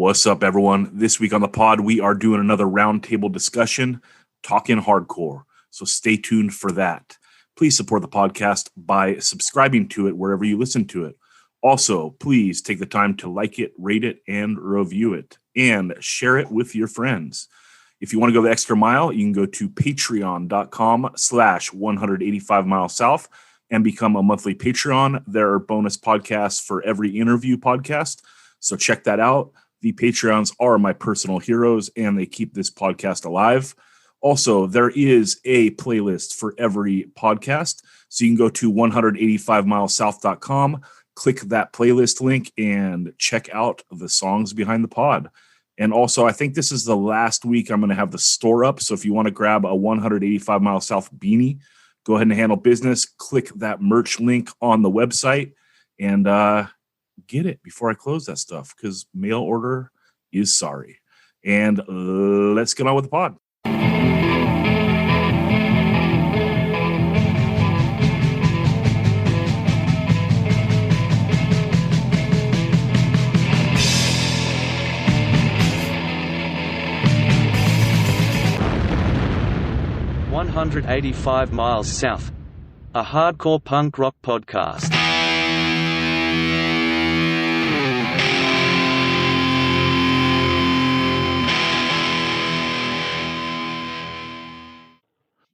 What's up, everyone? This week on the pod, we are doing another roundtable discussion, talking hardcore. So stay tuned for that. Please support the podcast by subscribing to it wherever you listen to it. Also, please take the time to like it, rate it, and review it, and share it with your friends. If you want to go the extra mile, you can go to patreon.com/185milessouth and become a monthly Patreon. There are bonus podcasts for every interview podcast, so check that out. The Patreons are my personal heroes, and they keep this podcast alive. Also, there is a playlist for every podcast, so you can go to 185milessouth.com, click that playlist link, and check out the songs behind the pod. And also, I think this is the last week I'm going to have the store up, so if you want to grab a 185 Mile South beanie, go ahead and handle business. Click that merch link on the website, and get it before I close that stuff, because mail order is sorry. And let's get on with the pod. "185 Miles South", a hardcore punk rock podcast.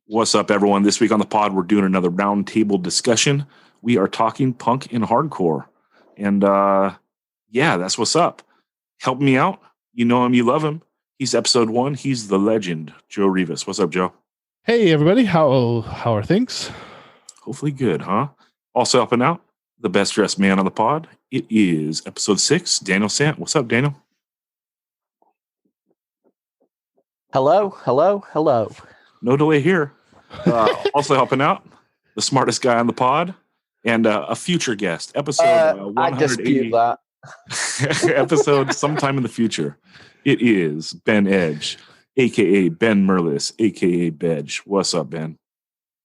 What's up, everyone? This week on the pod, we're doing another roundtable discussion. We are talking punk and hardcore. And yeah, that's what's up. Help me out. You know him, you love him. He's episode 1. He's the legend, Joe Rivas. What's up, Joe? Hey, everybody. How are things? Hopefully good, huh? Also helping out, the best dressed man on the pod. It is episode 6, Daniel Sant. What's up, Daniel? Hello. No delay here. Also helping out, the smartest guy on the pod, and a future guest. Episode 180. I dispute that. Episode sometime in the future. It is Ben Edge, a.k.a. Ben Merlis, a.k.a. Bedge. What's up, Ben?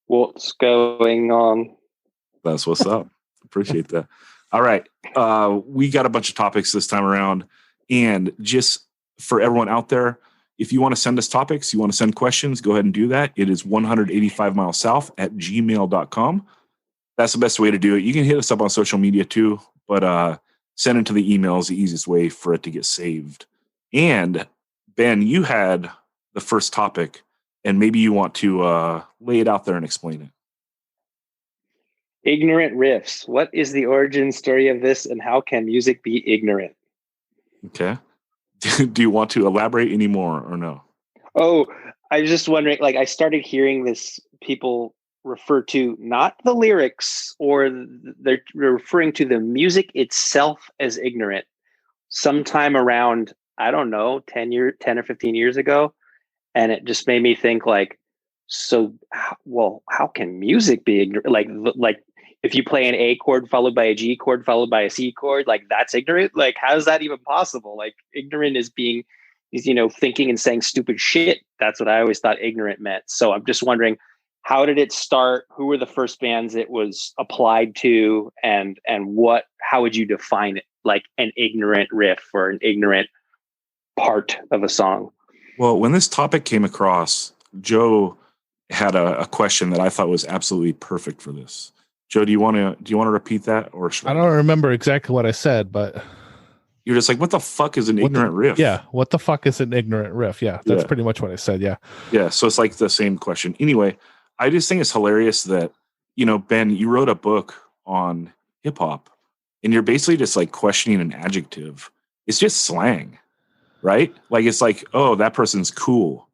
What's going on? That's what's up. Appreciate that. All right. We got a bunch of topics this time around. And just for everyone out there, if you want to send us topics, you want to send questions, go ahead and do that. It is 185milessouth@gmail.com. That's the best way to do it. You can hit us up on social media too, but send it to the email is the easiest way for it to get saved. And Ben, you had the first topic, and maybe you want to lay it out there and explain it. Ignorant riffs. What is the origin story of this, and how can music be ignorant? Okay. Do you want to elaborate any more or no? Oh, I was just wondering, like, I started hearing this, people refer to not the lyrics, or they're referring to the music itself as ignorant. Sometime around, I don't know, 10 or 15 years ago. And it just made me think, like, so, well, how can music be ignorant? Like if you play an A chord followed by a G chord followed by a C chord, like, that's ignorant. Like, how is that even possible? Like, ignorant is thinking and saying stupid shit. That's what I always thought ignorant meant. So I'm just wondering, how did it start? Who were the first bands it was applied to? And how would you define it? Like an ignorant riff or an ignorant part of a song? Well, when this topic came across, Joe had a question that I thought was absolutely perfect for this. Joe, do you want to repeat that, or I don't remember exactly what I said, but you're just like, what the fuck is an ignorant riff? Yeah, what the fuck is an ignorant riff? Yeah, that's pretty much what I said. Yeah. So it's like the same question. Anyway, I just think it's hilarious that, Ben, you wrote a book on hip hop, and you're basically just like questioning an adjective. It's just slang, right? Like, it's like, oh, that person's cool.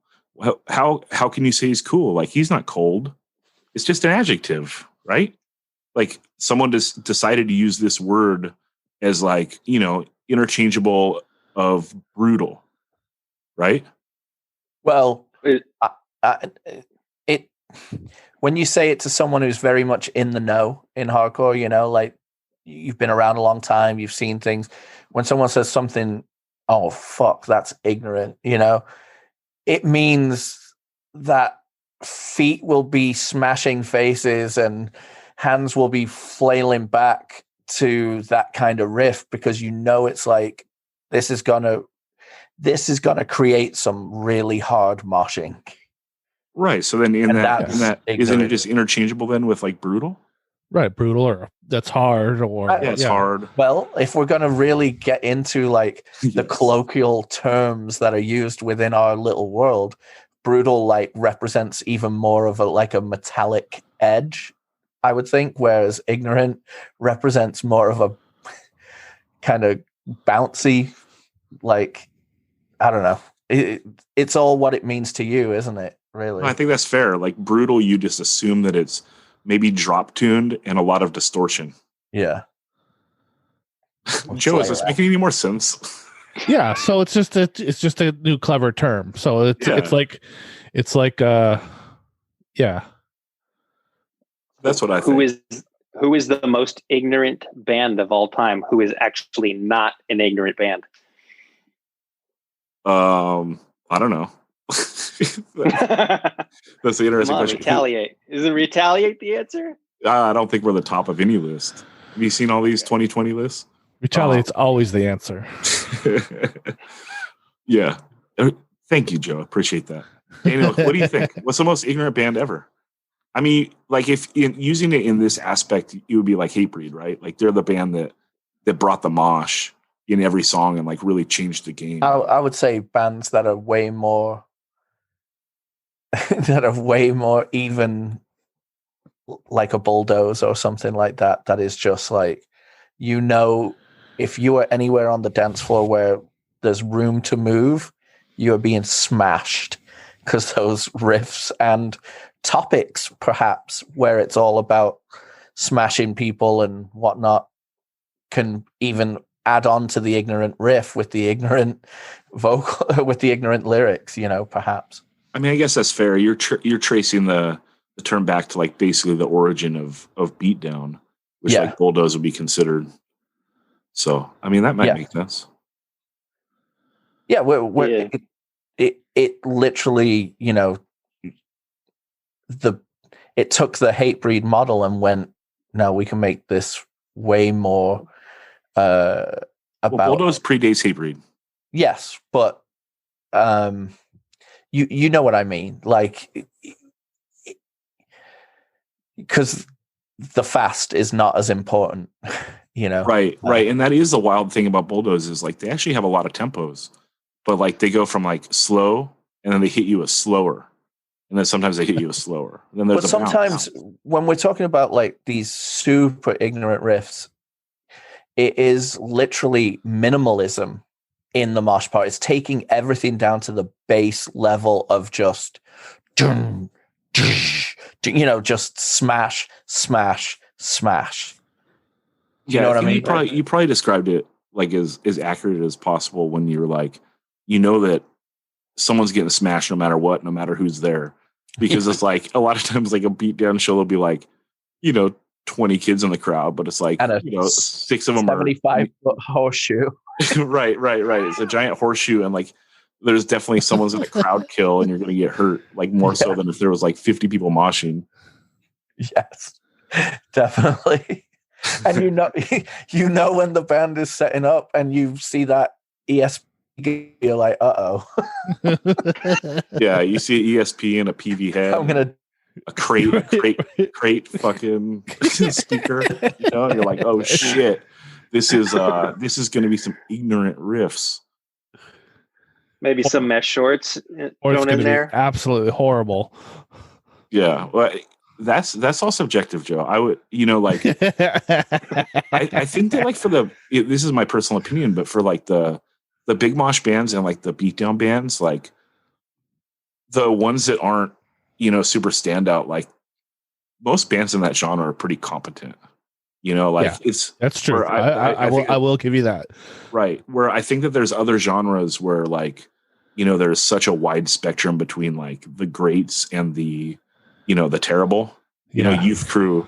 How can you say he's cool? Like, he's not cold. It's just an adjective, right? Like, someone just decided to use this word as, like, interchangeable of brutal, right? Well, when you say it to someone who's very much in the know in hardcore, like, you've been around a long time, you've seen things. When someone says something, oh fuck, that's ignorant, it means that feet will be smashing faces and hands will be flailing back to that kind of riff, because it's like, this is gonna this is going to create some really hard moshing. Right. So then in that isn't it just interchangeable then with like brutal? Right, brutal, or that's hard, or it's hard. Well, if we're going to really get into like the colloquial terms that are used within our little world, brutal like represents even more of a metallic edge, I would think, whereas ignorant represents more of a kind of bouncy, like, I don't know. It's all what it means to you, isn't it? Really? I think that's fair. Like brutal, you just assume that it's maybe drop tuned and a lot of distortion. Yeah. Joe, is this making any more sense? Yeah. So it's just a new clever term. So it's like yeah. That's what I think. Who is the most ignorant band of all time? Who is actually not an ignorant band? I don't know. That's the interesting question. Retaliate. Isn't retaliate the answer? I don't think we're the top of any list. Have you seen all these 2020 lists? Retaliate's always the answer. Yeah. Thank you, Joe. Appreciate that. Daniel, what do you think? What's the most ignorant band ever? I mean, like if using it in this aspect, it would be like Hatebreed, right? Like they're the band that brought the mosh in every song and like really changed the game. I would say bands that are way more even like a Bulldoze or something like that. That is just like, if you are anywhere on the dance floor where there's room to move, you are being smashed because those riffs and topics, perhaps, where it's all about smashing people and whatnot, can even add on to the ignorant riff with the ignorant vocal, with the ignorant lyrics, perhaps. I mean, I guess that's fair. You're tracing the term back to like basically the origin of beatdown, which like Bulldoze would be considered. So, I mean, that might make sense. Yeah, it literally, it took the Hatebreed model and went, no, we can make this way more about. Bulldoze predates Hatebreed. Yes, but you know what I mean, like, because the fast is not as important, Right, and that is the wild thing about Bulldoze is like they actually have a lot of tempos, but like they go from like slow and then they hit you with slower, and then sometimes they hit you with slower. And then there's but sometimes when we're talking about like these super ignorant riffs, it is literally minimalism in the mosh part. It's taking everything down to the base level of just, just smash, smash, smash. Yeah, you know what I mean? You probably described it like as accurate as possible when you're like, that someone's getting smashed no matter what, no matter who's there. Because it's like a lot of times like a beatdown show will be like, 20 kids in the crowd, but it's like, 6 of them 75-foot horseshoe. Right. It's a giant horseshoe, and like there's definitely someone's in a crowd kill and you're gonna get hurt, like more so than if there was like 50 people moshing. Yes, definitely. And you know when the band is setting up and you see that ESP, you're like, uh-oh. Yeah, you see ESP and a PV head. I'm gonna a crate fucking speaker. And you're like, oh shit. This is gonna be some ignorant riffs. Maybe some mesh shorts thrown in there. Absolutely horrible. Yeah. Well, that's all subjective, Joe. I would, like, I think that like this is my personal opinion, but for like the big mosh bands and like the beatdown bands, like the ones that aren't, super standout, like most bands in that genre are pretty competent. That's true. I will give you that. Right. Where I think that there's other genres where like, there's such a wide spectrum between like the greats and the terrible, Youth Crew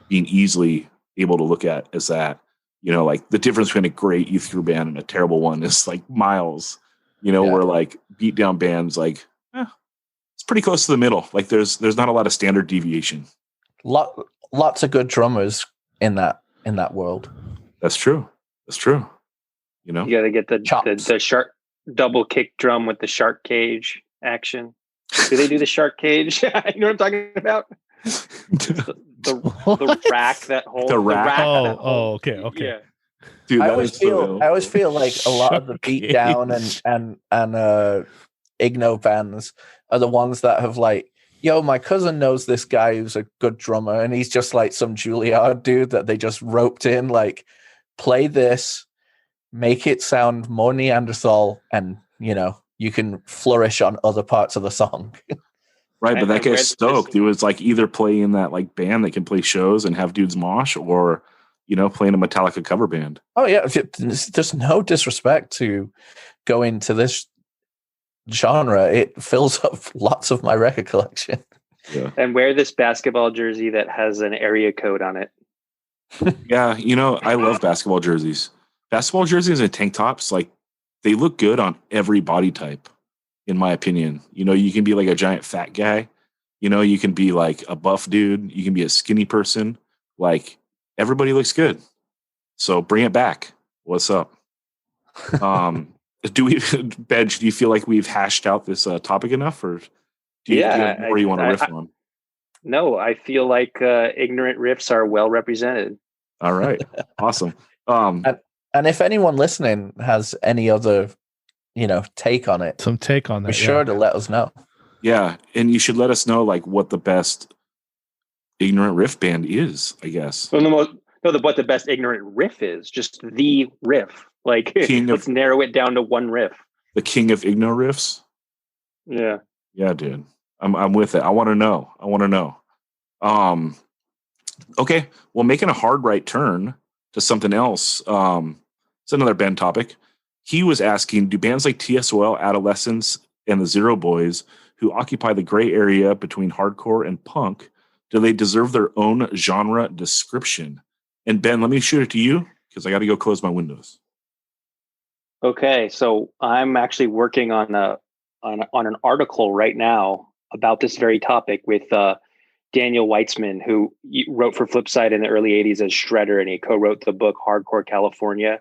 being easily able to look at as that, like the difference between a great Youth Crew band and a terrible one is like miles, where like beatdown bands, like, it's pretty close to the middle. Like there's not a lot of standard deviation. Lots of good drummers in that world. That's true. You got to get the double kick drum with the shark cage action. Do they do the shark cage? You know what I'm talking about? The rack that holds The rack. Okay. Yeah. Dude, I always feel like a lot of the Shark beatdown cage. and Igno bands are the ones that have like, yo, my cousin knows this guy who's a good drummer, and he's just like some Juilliard dude that they just roped in, like, play this, make it sound more Neanderthal, and you can flourish on other parts of the song. Right, but that guy's stoked. This, It was like either play in that like band that can play shows and have dudes mosh, or playing a Metallica cover band. Oh yeah, there's no disrespect to go into this genre. It fills up lots of my record collection. Yeah. And wear this basketball jersey that has an area code on it. Yeah, I love basketball jerseys. Basketball jerseys and tank tops, like, they look good on every body type, in my opinion. You can be like a giant fat guy. You can be like a buff dude. You can be a skinny person. Like, everybody looks good. So bring it back. What's up? Bedge, do you feel like we've hashed out this topic enough, or do you have more you want to riff on? No, I feel like ignorant riffs are well represented. All right. Awesome. And if anyone listening has any other, take on it, some take on that, be sure to let us know. Yeah, and you should let us know like what the best ignorant riff band is, I guess. Well, what the best ignorant riff is, just the riff. Like, let's narrow it down to one riff. The king of igno riffs. Yeah. Yeah, dude. I'm with it. I want to know. Okay. Well, making a hard right turn to something else. It's another band topic. He was asking, do bands like TSOL, Adolescents, and the Zero Boys, who occupy the gray area between hardcore and punk, do they deserve their own genre description? And Ben, let me shoot it to you because I got to go close my windows. Okay, so I'm actually working on an article right now about this very topic with Daniel Weitzman, who wrote for Flipside in the early 80s as Shredder, and he co-wrote the book Hardcore California,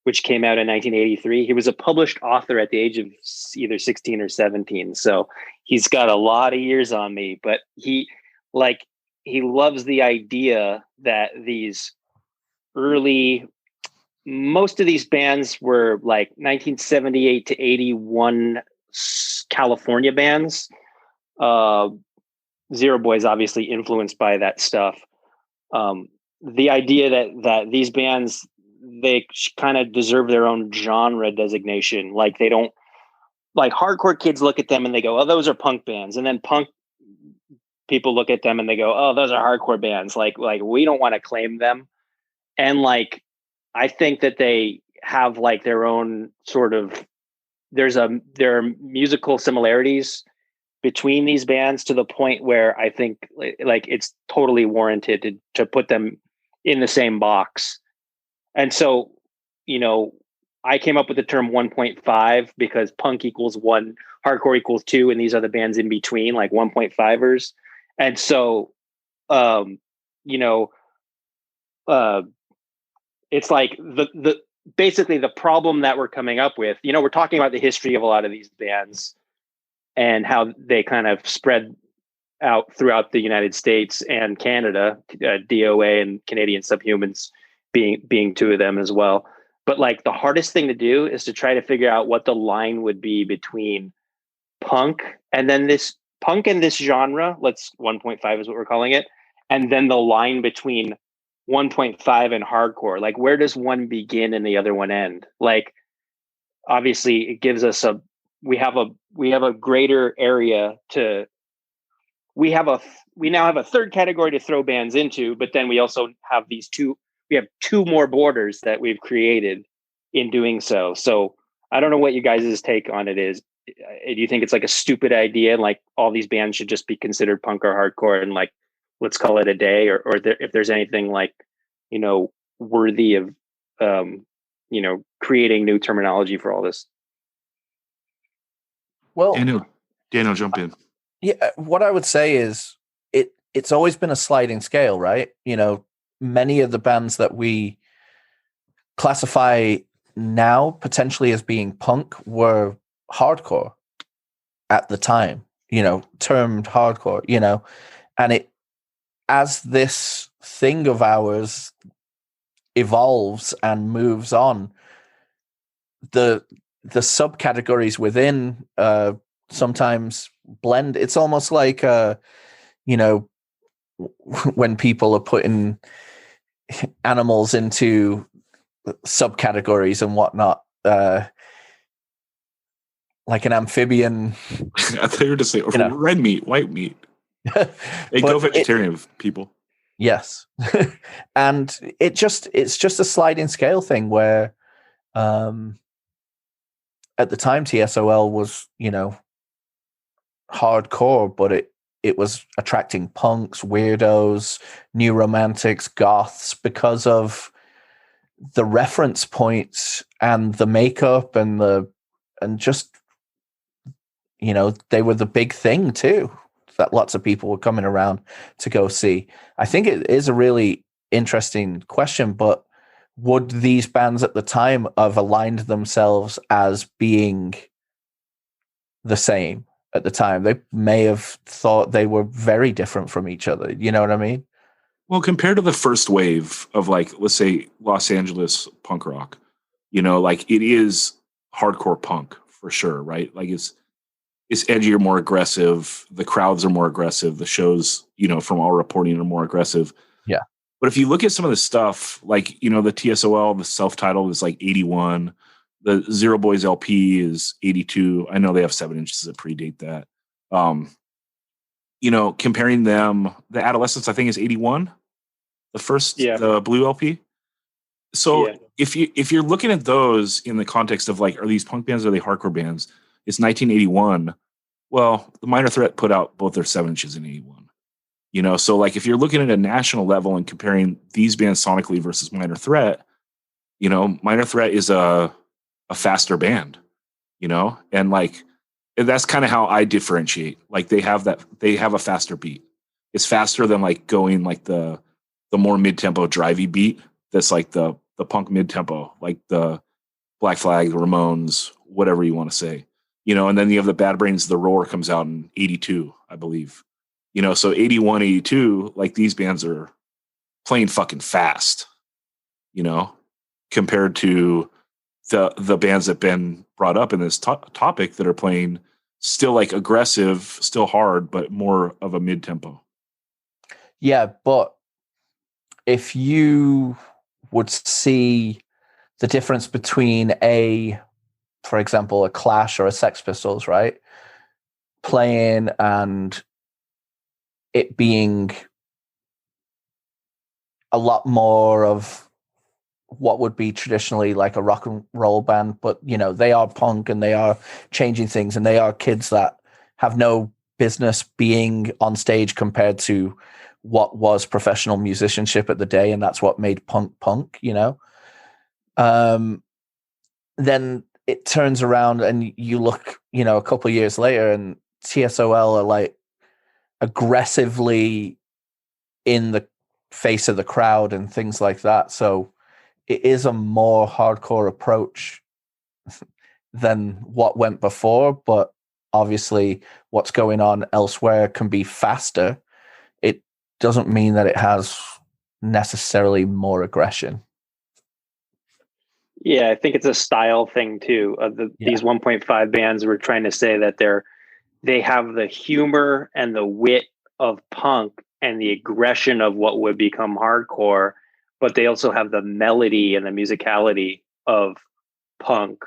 which came out in 1983. He was a published author at the age of either 16 or 17. So he's got a lot of years on me, but he loves the idea that most of these bands were like 1978 to 81 California bands. Zero Boys obviously influenced by that stuff. The idea that these bands, they kind of deserve their own genre designation. Like, they don't, like, hardcore kids look at them and they go, oh, those are punk bands. And then punk people look at them and they go, oh, those are hardcore bands. Like we don't want to claim them. And like, I think that they have like their own sort of, there are musical similarities between these bands to the point where I think like it's totally warranted to put them in the same box. And so, I came up with the term 1.5 because punk equals 1, hardcore equals 2, and these are the bands in between, like 1.5ers. And so, it's like basically the problem that we're coming up with, we're talking about the history of a lot of these bands and how they kind of spread out throughout the United States and Canada, DOA and Canadian Subhumans being two of them as well. But like, the hardest thing to do is to try to figure out what the line would be between punk and this genre. 1.5 is what we're calling it. And then the line between 1.5 and hardcore. Like, where does one begin and the other one end? Like, obviously it gives us we have a greater area we now have a third category to throw bands into, but then we also have we have two more borders that we've created in doing so. So I don't know what you guys' take on it is. Do you think it's like a stupid idea and like all these bands should just be considered punk or hardcore and like, let's call it a day, or if there's anything like, worthy of, creating new terminology for all this? Well, Daniel, jump in. Yeah, what I would say is it's always been a sliding scale, right? Many of the bands that we classify now potentially as being punk were hardcore at the time, termed hardcore, and it, as this thing of ours evolves and moves on, the subcategories within sometimes blend. It's almost like when people are putting animals into subcategories and whatnot, like an amphibian. I thought you were just saying red meat, white meat. Hey, go vegetarian, people. Yes. And it's just a sliding scale thing where at the time TSOL was, hardcore, but it was attracting punks, weirdos, new romantics, goths, because of the reference points and the makeup and just, they were the big thing too, that lots of people were coming around to go see. I think it is a really interesting question, but would these bands at the time have aligned themselves as being the same at the time? They may have thought they were very different from each other. You know what I mean? Well, compared to the first wave of, like, let's say Los Angeles punk rock, like, it is hardcore punk for sure, right? Like, it's edgier, more aggressive. The crowds are more aggressive. The shows, from all reporting, are more aggressive. Yeah. But if you look at some of the stuff, like, the TSOL, the self-titled is like 81. The Zero Boys LP is 82. I know they have 7 inches that predate that. Comparing them, the Adolescents, I think, is 81. The first, the Blue LP. So if you're looking at those in the context of, like, are these punk bands, or are they hardcore bands? It's 1981. Well, the Minor Threat put out both their 7 inches in 81. So, like, if you're looking at a national level and comparing these bands sonically versus Minor Threat, Minor Threat is a faster band, and, like, that's kind of how I differentiate. Like, they have a faster beat. It's faster than, like, going, like, the more mid-tempo drivey beat. That's like the punk mid-tempo, like the Black Flag, the Ramones, whatever you want to say. And then you have the Bad Brains, The Roar comes out in 82, I believe. So 81, 82, like, these bands are playing fucking fast, compared to the bands that have been brought up in this topic that are playing still, like, aggressive, still hard, but more of a mid-tempo. Yeah, but if you would see the difference between for example, a Clash or a Sex Pistols, right, playing and it being a lot more of what would be traditionally like a rock and roll band, but they are punk and they are changing things and they are kids that have no business being on stage compared to what was professional musicianship at the day, and that's what made punk, then it turns around and you look, a couple of years later, and TSOL are, like, aggressively in the face of the crowd and things like that. So it is a more hardcore approach than what went before, but obviously what's going on elsewhere can be faster. It doesn't mean that it has necessarily more aggression. Yeah, I think it's a style thing too. These 1.5 bands were trying to say that they have the humor and the wit of punk and the aggression of what would become hardcore, but they also have the melody and the musicality of punk,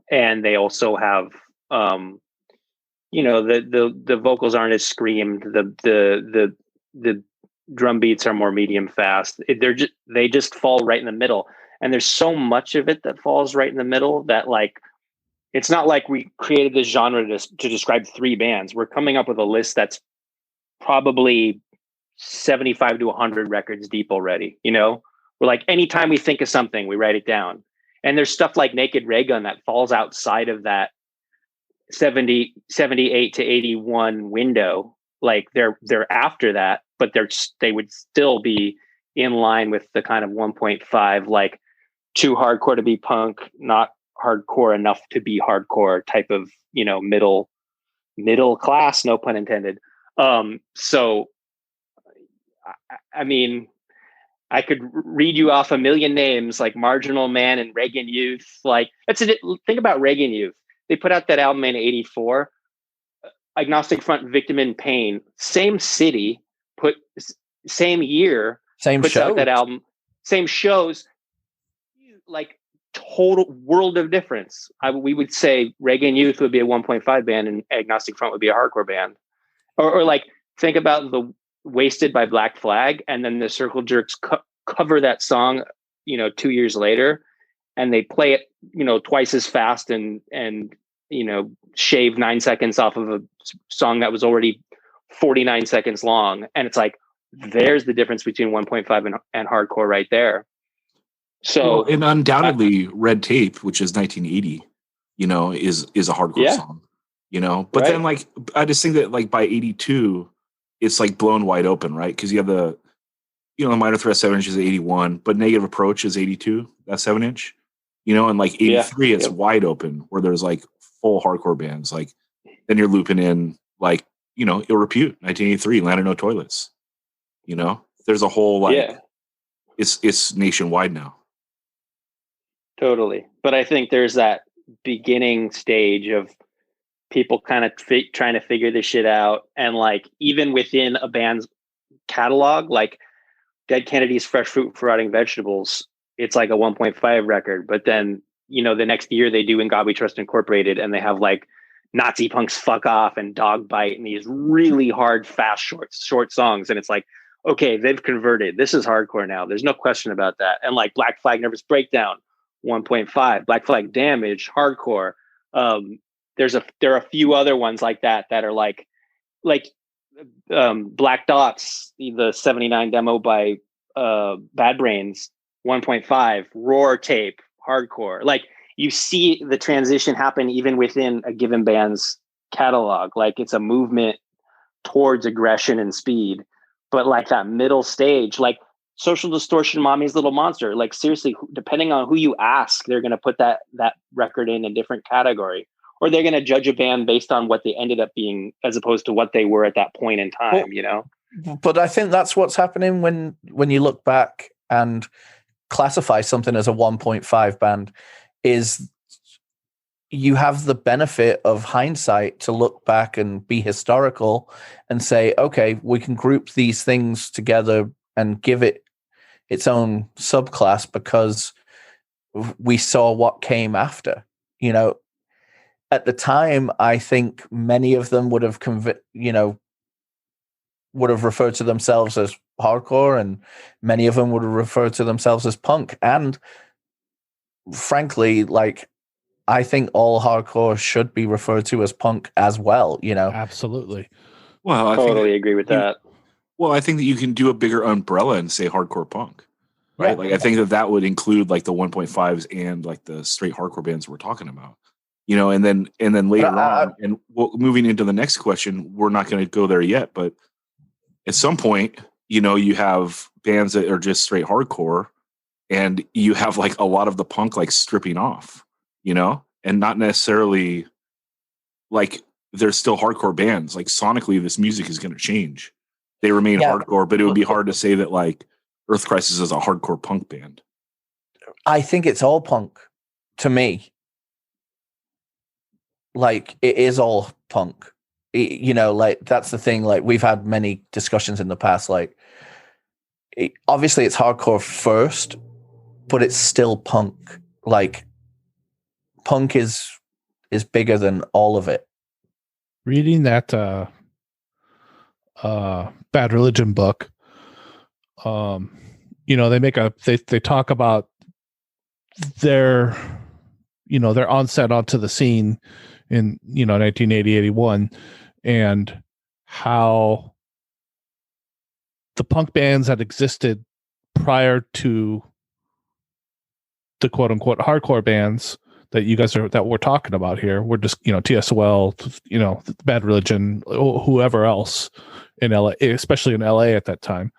and they also have the vocals aren't as screamed, the drum beats are more medium fast. They just fall right in the middle. And there's so much of it that falls right in the middle that, like, it's not like we created this genre to describe 3 bands. We're coming up with a list that's probably 75 to 100 records deep already. We're like, anytime we think of something, we write it down. And there's stuff like Naked Ray Gun that falls outside of that 78 to 81 window. Like, they're after that, but they would still be in line with the kind of 1.5, like, too hardcore to be punk, not hardcore enough to be hardcore type of, middle class, no pun intended. So I mean, I could read you off a million names like Marginal Man and Reagan Youth. Like, think about Reagan Youth. They put out that album in '84. Agnostic Front, Victim in Pain, same city, same year, same puts show, out that album, same shows, like total world of difference. We would say Reagan Youth would be a 1.5 band and Agnostic Front would be a hardcore band. Or like, think about the Wasted by Black Flag, and then the Circle Jerks cover that song, 2 years later, and they play it, twice as fast and shave 9 seconds off of a song that was already 49 seconds long. And it's like, there's the difference between 1.5 and hardcore right there. So, and undoubtedly Red Tape, which is 1980, is a hardcore song, but then like, I just think that like by 82, it's like blown wide open, right? Because you have the Minor Threat 7-inch is 81, but Negative Approach is 82, that 7-inch, and like 83, it's wide open where there's like full hardcore bands. Like then you're looping in like, Ill Repute, 1983, Land of No Toilets, there's a whole like, it's nationwide now. Totally. But I think there's that beginning stage of people kind of trying to figure this shit out. And like, even within a band's catalog, like Dead Kennedy's Fresh Fruit for Rotting Vegetables, it's like a 1.5 record. But then, the next year they do In God We Trust Incorporated, and they have like Nazi Punks Fuck Off and Dog Bite and these really hard, fast, short songs. And it's like, okay, they've converted. This is hardcore now. There's no question about that. And like Black Flag Nervous Breakdown, 1.5, Black Flag Damage, hardcore. There are a few other ones like that are like Black Dots, the 79 demo by Bad Brains, 1.5, Roar Tape, hardcore. Like, you see the transition happen even within a given band's catalog. Like, it's a movement towards aggression and speed. But like that middle stage, like Social Distortion, Mommy's Little Monster, like seriously, depending on who you ask, they're going to put that record in a different category. Or they're going to judge a band based on what they ended up being as opposed to what they were at that point in time, But I think that's what's happening when you look back and classify something as a 1.5 band, is you have the benefit of hindsight to look back and be historical and say, okay, we can group these things together and give it its own subclass because we saw what came after. At the time, I think many of them would have referred to themselves as hardcore, and many of them would have referred to themselves as punk. And frankly, like, I think all hardcore should be referred to as punk as well, Absolutely. Well, I totally agree with that. Well, I think that you can do a bigger umbrella and say hardcore punk, right? Yeah. Like, I think that would include like the 1.5s and like the straight hardcore bands we're talking about. And then later on, and moving into the next question, we're not going to go there yet, but at some point, you have bands that are just straight hardcore, and you have like a lot of the punk like stripping off, and not necessarily like there's still hardcore bands. Like, sonically, this music is going to change. They remain hardcore, but it would be hard to say that like Earth Crisis is a hardcore punk band. I think it's all punk to me. Like, it is all punk, like, that's the thing. Like, we've had many discussions in the past, like, obviously it's hardcore first, but it's still punk. Like, punk is bigger than all of it. Reading that Bad Religion book, they talk about their onset onto the scene in 1980, 81, and how the punk bands that existed prior to the quote unquote hardcore bands that we're talking about here were just TSOL, Bad Religion, whoever else in LA, especially in LA at that time.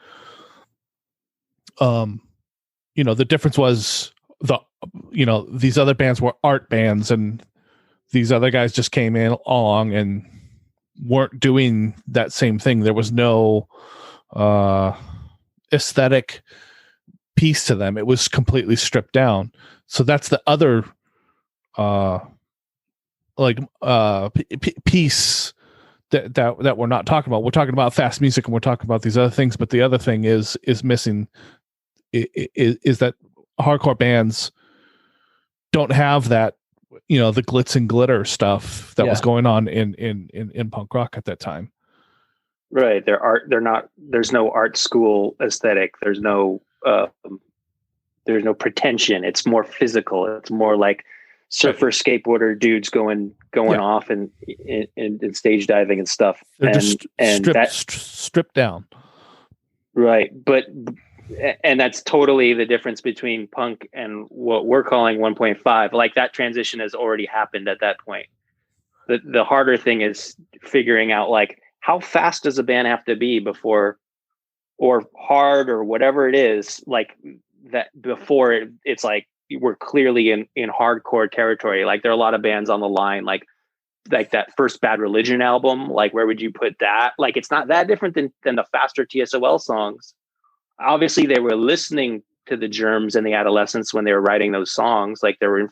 The difference was these other bands were art bands, and these other guys just came in along and weren't doing that same thing. There was no aesthetic piece to them. It was completely stripped down. So that's the other piece that we're not talking about. We're talking about fast music and we're talking about these other things, but the other thing is missing is that hardcore bands don't have that, the glitz and glitter stuff that was going on in punk rock at that time. Right. There's no art school aesthetic. There's no pretension. It's more physical. It's more like surfer, skateboarder dudes going off and stage diving and stuff. They're just stripped down. Right. And that's totally the difference between punk and what we're calling 1.5. Like that transition has already happened at that point. The harder thing is figuring out like how fast does a band have to be before, or hard or whatever it is, like that before it's like we're clearly in hardcore territory. Like there are a lot of bands on the line, like that first Bad Religion album. Like where would you put that? Like it's not that different than the faster TSOL songs. Obviously, they were listening to the Germs and the Adolescents when they were writing those songs. Like they're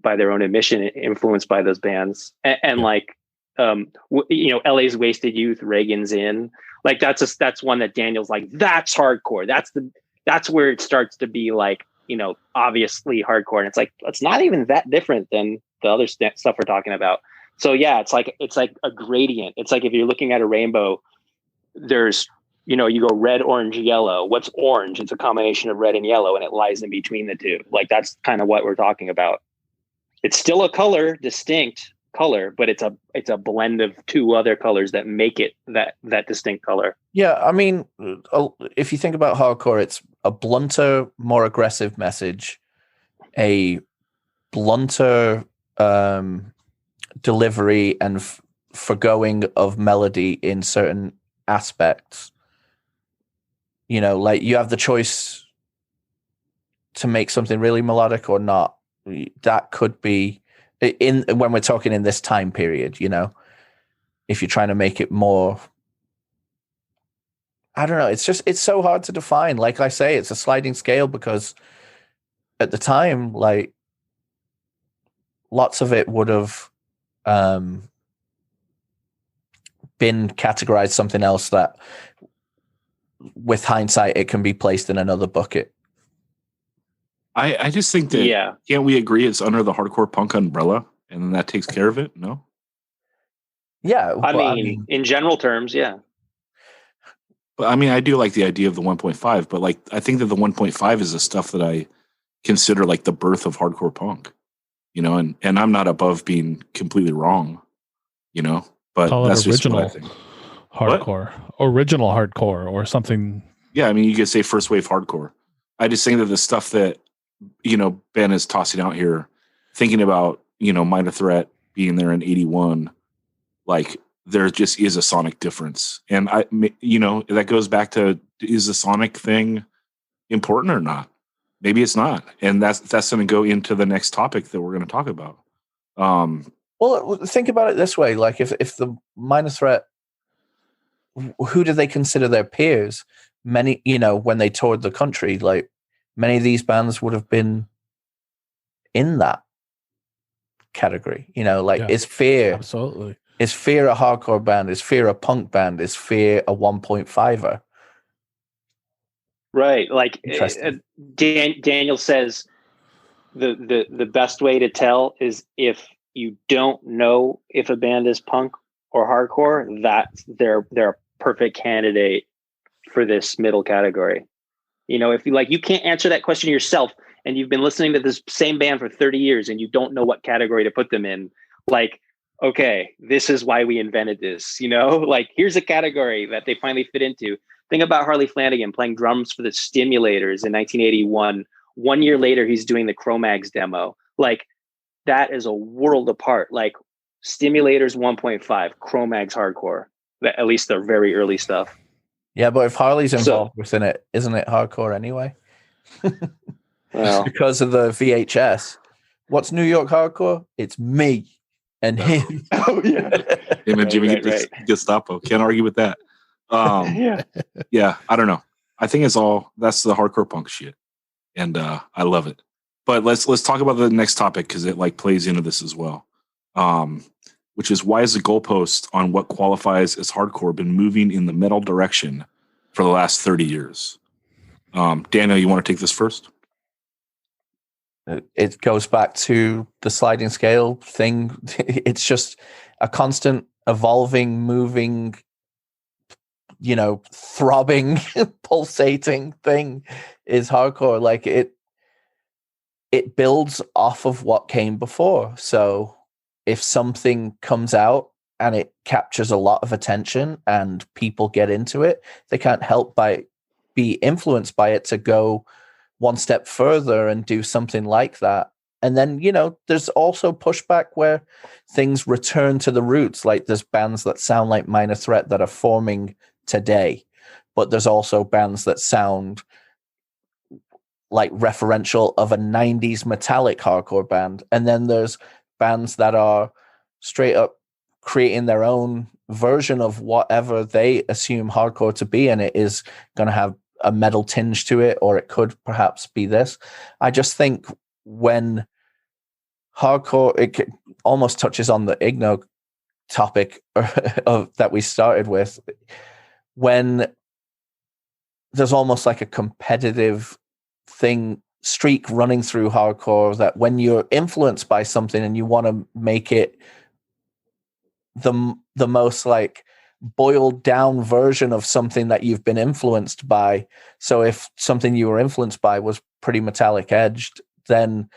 by their own admission influenced by those bands. Like, LA's Wasted Youth, Reagan's In. Like that's one that Daniel's like, that's hardcore. That's where it starts to be like, obviously hardcore. And it's like it's not even that different than the other stuff we're talking about. So yeah, it's like a gradient. It's like if you're looking at a rainbow, there's you go red, orange, yellow. What's orange? It's a combination of red and yellow, and it lies in between the two. Like that's kind of what we're talking about. It's still a color, distinct color, but it's a blend of two other colors that make it that distinct color. Yeah, I mean, if you think about hardcore, it's a blunter, more aggressive message, a blunter delivery and forgoing of melody in certain aspects. Like you have the choice to make something really melodic or not. That could be when we're talking in this time period, if you're trying to make it more, I don't know. It's so hard to define. Like I say, it's a sliding scale because at the time, like lots of it would have been categorized something else that with hindsight, it can be placed in another bucket. I just think that, can't we agree it's under the hardcore punk umbrella and then that takes care of it? No? Yeah. I mean, in general terms, yeah. But I mean, I do like the idea of the 1.5, but like, I think that the 1.5 is the stuff that I consider like the birth of hardcore punk, and I'm not above being completely wrong, but call that's it just original what I think. hardcore, original hardcore or something. Yeah. I mean, you could say first wave hardcore. I just think that the stuff that, Ben is tossing out here, thinking about, Minor Threat being there in 81, like there just is a sonic difference. And that goes back to, is the sonic thing important or not? Maybe it's not. And that's going to go into the next topic that we're going to talk about. Well, think about it this way. Like if the Minor Threat, who do they consider their peers? Many, when they toured the country, like many of these bands would have been in that category. Is Fear absolutely? Is Fear a hardcore band? Is Fear a punk band? Is Fear a 1.5er? Right. Like Daniel says, the best way to tell is if you don't know if a band is punk or hardcore, that's they're a perfect candidate for this middle category. If you can't answer that question yourself and you've been listening to this same band for 30 years and you don't know what category to put them in, like, okay, this is why we invented this, like here's a category that they finally fit into. Think about Harley Flanagan playing drums for the Stimulators in 1981. 1 year later, he's doing the Cro-Mags demo. Like that is a world apart. Like Stimulators 1.5, Cro-Mags hardcore, at least the very early stuff. Yeah, but if Harley's involved within it, isn't it hardcore anyway? Well, because of the VHS. What's New York hardcore? It's me and him. oh yeah. Him and Right, Jimmy right. Gestapo. Can't argue with that. Yeah. Yeah, I don't know. I think that's the hardcore punk shit, and I love it. But let's talk about the next topic because it like plays into this as well, which is why is the goalpost on what qualifies as hardcore been moving in the metal direction for the last 30 years? Daniel, you want to take this first? It goes back to the sliding scale thing. It's just a constant evolving, moving, throbbing, pulsating thing is hardcore. Like it builds off of what came before. So if something comes out and it captures a lot of attention and people get into it, they can't help but be influenced by it to go one step further and do something like that. And then, there's also pushback where things return to the roots. Like there's bands that sound like Minor Threat that are forming today, but there's also bands that sound like referential of a 90s metallic hardcore band. And then there's bands that are straight up creating their own version of whatever they assume hardcore to be, and it is going to have a metal tinge to it, or it could perhaps be this. I just think when hardcore, it almost touches on the Igno topic that we started with, when there's almost like a competitive streak running through hardcore, that when you're influenced by something and you want to make it the most like boiled down version of something that you've been influenced by. So if something you were influenced by was pretty metallic edged, then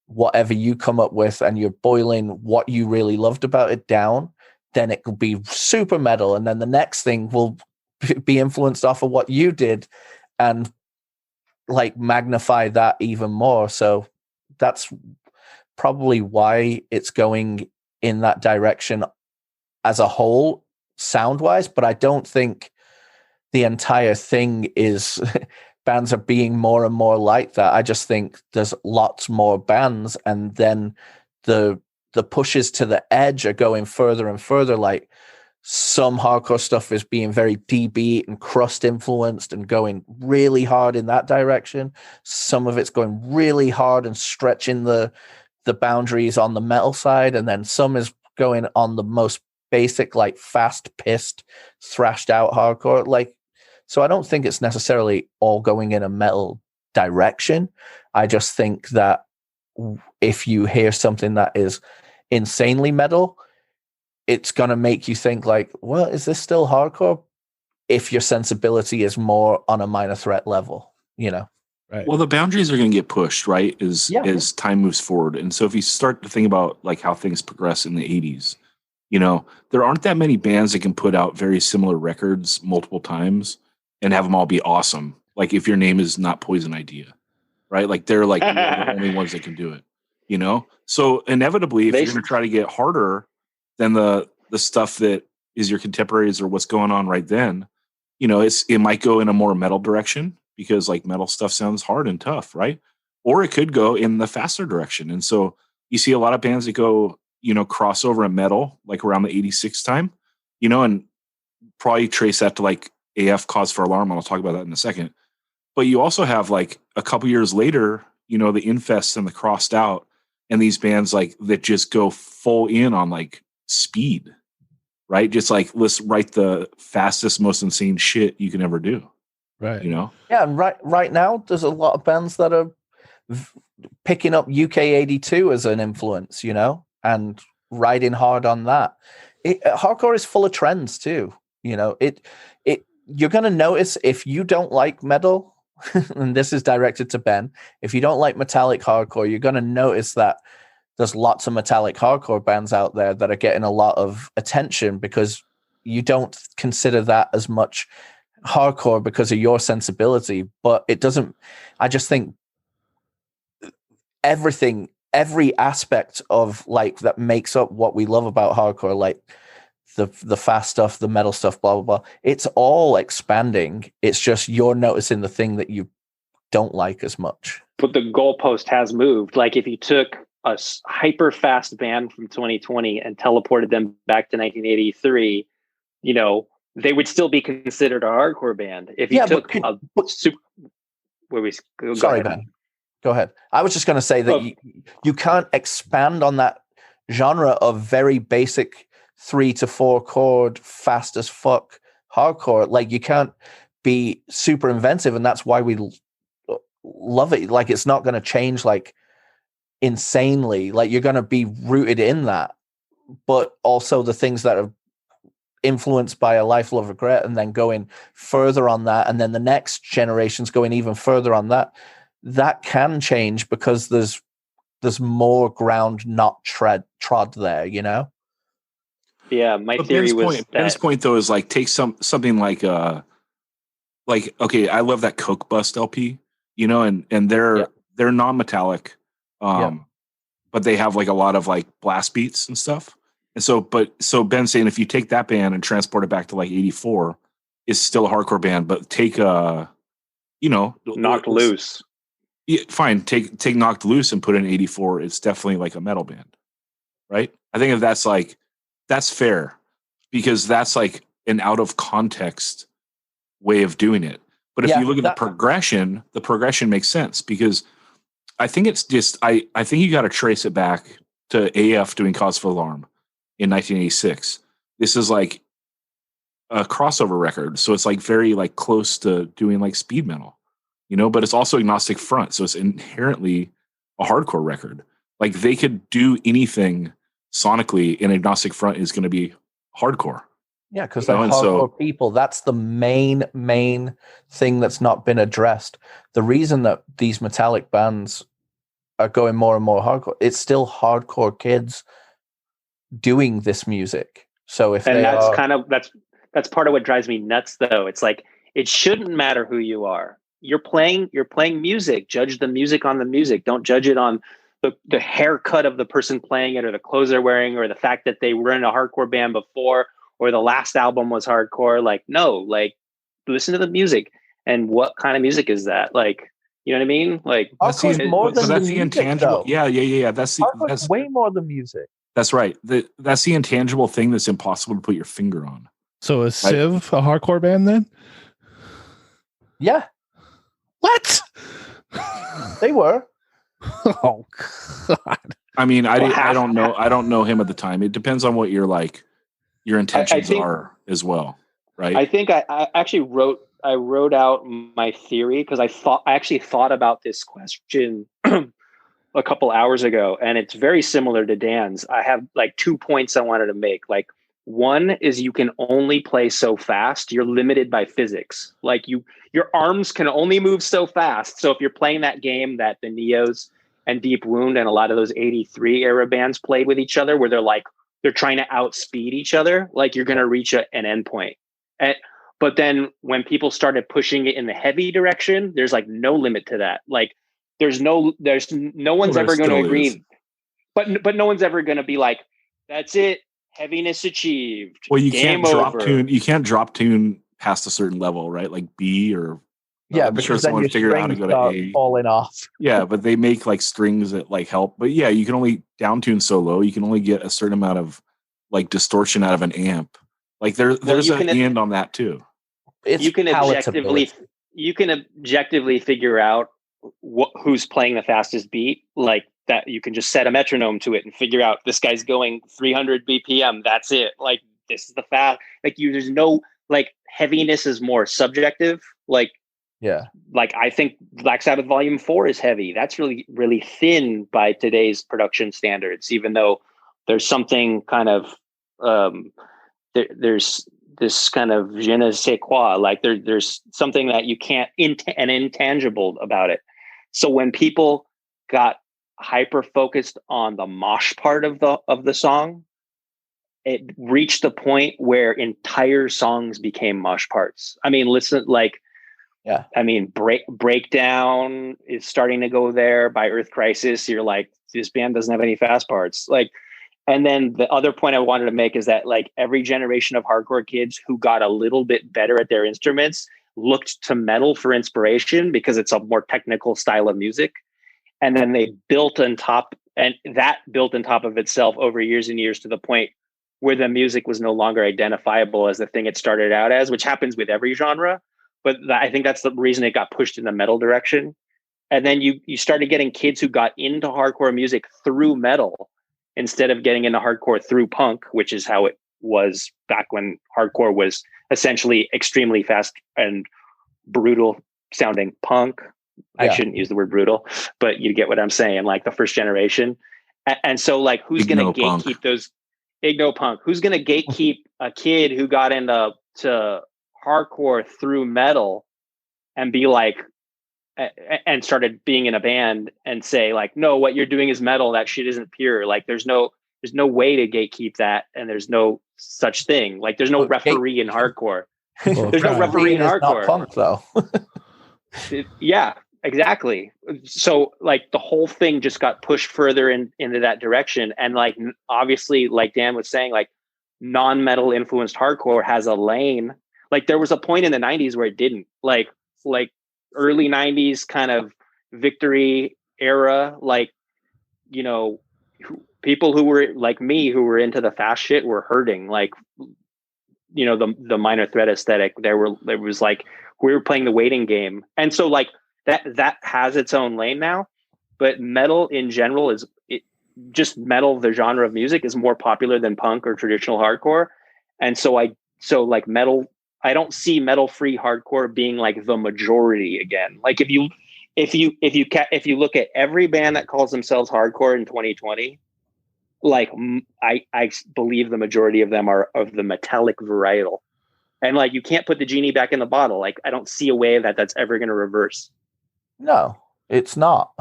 whatever you come up with and you're boiling what you really loved about it down, then it will be super metal. And then the next thing will be influenced off of what you did and like magnify that even more. So that's probably why it's going in that direction as a whole, sound wise. But I don't think the entire thing is bands are being more and more like that. I just think there's lots more bands, and then the pushes to the edge are going further and further. Like some hardcore stuff is being very D-beat and crust influenced and going really hard in that direction. Some of it's going really hard and stretching the boundaries on the metal side, and then some is going on the most basic, like fast pissed, thrashed out hardcore. Like, so I don't think it's necessarily all going in a metal direction. I just think that if you hear something that is insanely metal, it's going to make you think like, well, is this still hardcore? If your sensibility is more on a Minor Threat level, Right. Well, the boundaries are going to get pushed, right? As time moves forward. And so if you start to think about like how things progress in the 80s, there aren't that many bands that can put out very similar records multiple times and have them all be awesome. Like if your name is not Poison Idea, right? Like they're like the only ones that can do it, So inevitably, if you're going to try to get harder than the stuff that is your contemporaries or what's going on right then, it might go in a more metal direction because like metal stuff sounds hard and tough, right? Or it could go in the faster direction. And so you see a lot of bands that go, crossover in metal, like around the 86 time, and probably trace that to like AF Cause for Alarm. I'll talk about that in a second. But you also have like a couple years later, the Infest and the Crossed Out and these bands like that just go full in on like speed, right? Just like, let's write the fastest, most insane shit you can ever do. Right. Yeah. And right now there's a lot of bands that are picking up UK 82 as an influence, and riding hard on that. Hardcore is full of trends too. You're going to notice if you don't like metal, and this is directed to Ben, if you don't like metallic hardcore, you're going to notice that there's lots of metallic hardcore bands out there that are getting a lot of attention because you don't consider that as much hardcore because of your sensibility. But it doesn't, I just think every aspect of like that makes up what we love about hardcore, like the fast stuff, the metal stuff, blah blah blah, it's all expanding. It's just you're noticing the thing that you don't like as much. But the goalpost has moved. Like if you took a hyper fast band from 2020 and teleported them back to 1983, you know, they would still be considered a hardcore band. If you took super, where we go, sorry, ahead. Ben, go ahead. I was just going to say that you can't expand on that genre of very basic 3 to 4 chord, fast as fuck hardcore. Like you can't be super inventive, and that's why we love it. Like it's not going to change like insanely. Like you're going to be rooted in that, but also the things that are influenced by A Life Full of Regret, and then going further on that, and then the next generation's going even further on that. That can change because there's more ground not trod there, you know. Yeah, my theory was Ben's point though is like take something like okay, I love that Coke Bust LP, you know, and they're non-metallic, but they have like a lot of like blast beats and stuff. And so Ben's saying if you take that band and transport it back to like 84, it's still a hardcore band, but take Knocked Loose. Yeah, fine. Take Knocked Loose and put it in 84. It's definitely like a metal band, right? I think if that's fair, because that's like an out of context way of doing it. But if you look at the progression makes sense, because I think it's just I think you got to trace it back to AF doing Cause for Alarm in 1986. This is like a crossover record, so it's like very like close to doing like speed metal, you know, but it's also Agnostic Front, so it's inherently a hardcore record. Like they could do anything sonically, and Agnostic Front is going to be hardcore. Yeah, because they're hardcore people. That's the main thing that's not been addressed. The reason that these metallic bands are going more and more hardcore, it's still hardcore kids doing this music. So if that's part of what drives me nuts, though. It's like it shouldn't matter who you are. You're playing music. Judge the music on the music. Don't judge it on the haircut of the person playing it, or the clothes they're wearing, or the fact that they were in a hardcore band before, or the last album was hardcore. Like, no, like listen to the music. And what kind of music is that? Like, you know what I mean? Like that's the intangible. Yeah. That's way more than music. That's right. That's the intangible thing that's impossible to put your finger on. So is Civ a hardcore band then? Yeah. What? They were. Oh God. I mean, I don't know. I don't know him at the time. It depends on what your intentions are as well, right? I think I actually wrote out my theory because I actually thought about this question a couple hours ago, and it's very similar to Dan's. I have like 2 points I wanted to make. Like, one is you can only play so fast. You're limited by physics. Like your arms can only move so fast. So if you're playing that game that the Neos and Deep Wound and a lot of those 83 era bands played with each other, where they're trying to outspeed each other, like you're going to reach an endpoint. But then when people started pushing it in the heavy direction, there's like no limit to that. Like there's no one's ever going to agree, but no one's ever going to be like, that's it. Heaviness achieved. Well, you can't drop tune. You can't drop tune past a certain level, right? Like B or I'm sure someone figured out how to go to A. Falling off. Yeah, but they make like strings that like help. But yeah, you can only down tune so low. You can only get a certain amount of like distortion out of an amp. Like there's an end on that too. You can objectively figure out who's playing the fastest beat. Like that, you can just set a metronome to it and figure out this guy's going 300 BPM. That's it. Like this is the fast. Like there's no like heaviness is more subjective. Like I think Black Sabbath Volume 4 is heavy. That's really really thin by today's production standards. Even though there's something kind of there's this kind of je ne sais quoi. Like there's something that you can't an intangible about it. So when people got hyper focused on the mosh part of the song, it reached the point where entire songs became mosh parts. I mean, listen, like, I mean, Breakdown is starting to go there by Earth Crisis. You're like, this band doesn't have any fast parts. Like, and then the other point I wanted to make is that like every generation of hardcore kids who got a little bit better at their instruments looked to metal for inspiration because it's a more technical style of music. And then they built on top of itself over years and years to the point where the music was no longer identifiable as the thing it started out as, which happens with every genre. But I think that's the reason it got pushed in the metal direction. And then you started getting kids who got into hardcore music through metal instead of getting into hardcore through punk, which is how it was back when hardcore was essentially extremely fast and brutal sounding punk. Yeah. I shouldn't use the word brutal, but you get what I'm saying, like the first generation. And so like, who's going to gatekeep those igno punk? Who's going to gatekeep a kid who got into hardcore through metal and be like, and started being in a band and say like, no, what you're doing is metal. That shit isn't pure. Like there's no way to gatekeep that. And there's no such thing. Like there's no referee in hardcore. There's no referee in hardcore. Not punk though. Yeah, exactly. So like the whole thing just got pushed further into that direction. And like, obviously, like Dan was saying, like non-metal influenced hardcore has a lane. Like there was a point in the 90s where it didn't. Like early 90s kind of Victory era, like, you know, people who were like me who were into the fast shit were hurting. Like, you know, the Minor Threat aesthetic, there was like we were playing the waiting game. And so like that has its own lane now, but metal in general just metal, the genre of music, is more popular than punk or traditional hardcore. And so like metal, I don't see metal free hardcore being like the majority again. Like if you look at every band that calls themselves hardcore in 2020, like I believe the majority of them are of the metallic varietal. And like you can't put the genie back in the bottle. Like I don't see a way that's ever going to reverse. No, it's not.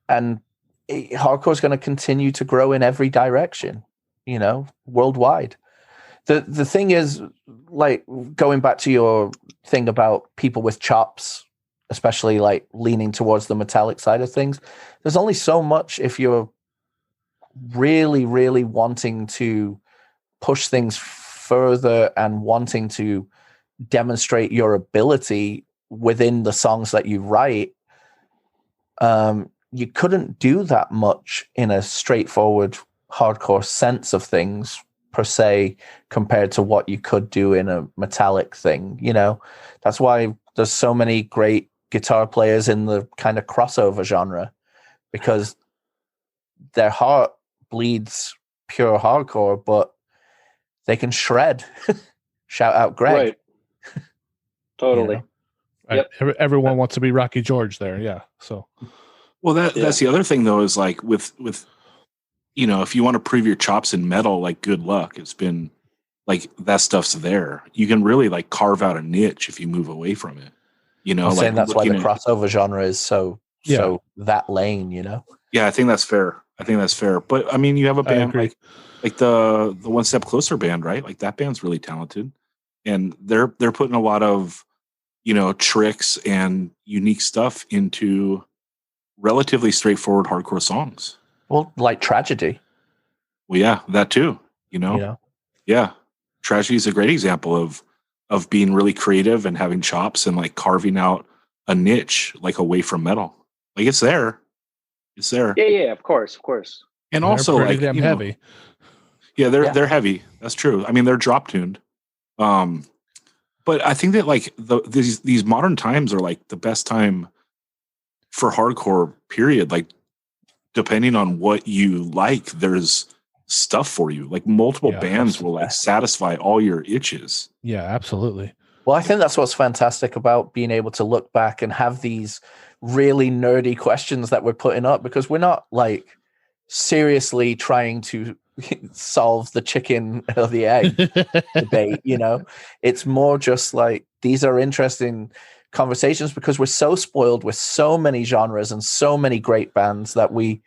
And hardcore is going to continue to grow in every direction, you know, worldwide. The thing is, like, going back to your thing about people with chops, especially like leaning towards the metallic side of things, there's only so much if you're really, really wanting to push things further and wanting to demonstrate your ability within the songs that you write. You couldn't do that much in a straightforward hardcore sense of things per se compared to what you could do in a metallic thing, you know. That's why there's so many great guitar players in the kind of crossover genre, because their heart bleeds pure hardcore, but they can shred. Shout out Greg. Right. Totally. You know? Yep. Everyone wants to be Rocky George there. Yeah. So, well, that's the other thing though, is like with, you know, if you want to prove your chops in metal, like good luck. It's been like that stuff's there. You can really like carve out a niche if you move away from it. You know, I'm saying that's why the crossover genre is so that lane, you know? Yeah, I think that's fair. But I mean, you have a band like the One Step Closer band, right? Like that band's really talented, and they're putting a lot of, you know, tricks and unique stuff into relatively straightforward hardcore songs. Well, like Tragedy. Well, yeah, that too. You know? Yeah. Tragedy is a great example of being really creative and having chops and like carving out a niche, like away from metal. Like it's there. Yeah, of course. And also like damn heavy. Yeah, they're heavy. That's true. I mean, they're drop tuned. But I think that like these modern times are like the best time for hardcore, period. Like depending on what you like, there's stuff for you. Like multiple bands will like satisfy all your itches. Yeah, absolutely. Well, I think that's what's fantastic about being able to look back and have these really nerdy questions that we're putting up, because we're not like seriously trying to solve the chicken or the egg debate, you know. It's more just like these are interesting conversations because we're so spoiled with so many genres and so many great bands that we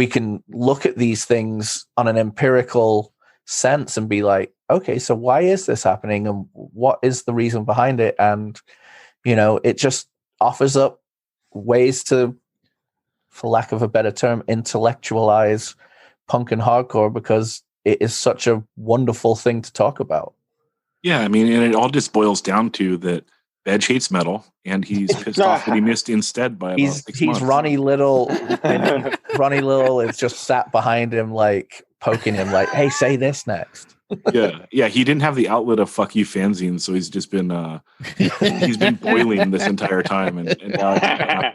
can look at these things on an empirical sense and be like, okay, so why is this happening and what is the reason behind it? And, you know, it just offers up ways to, for lack of a better term, intellectualize punk and hardcore, because it is such a wonderful thing to talk about. Yeah, I mean, and it all just boils down to that Bedge hates metal, and he's pissed off that he missed Instead by about 6 months. He's Ronnie Little. And Ronnie Little is just sat behind him, like poking him, like, "Hey, say this next." Yeah. He didn't have the outlet of "fuck you" fanzine, so he's just been he's been boiling this entire time, and now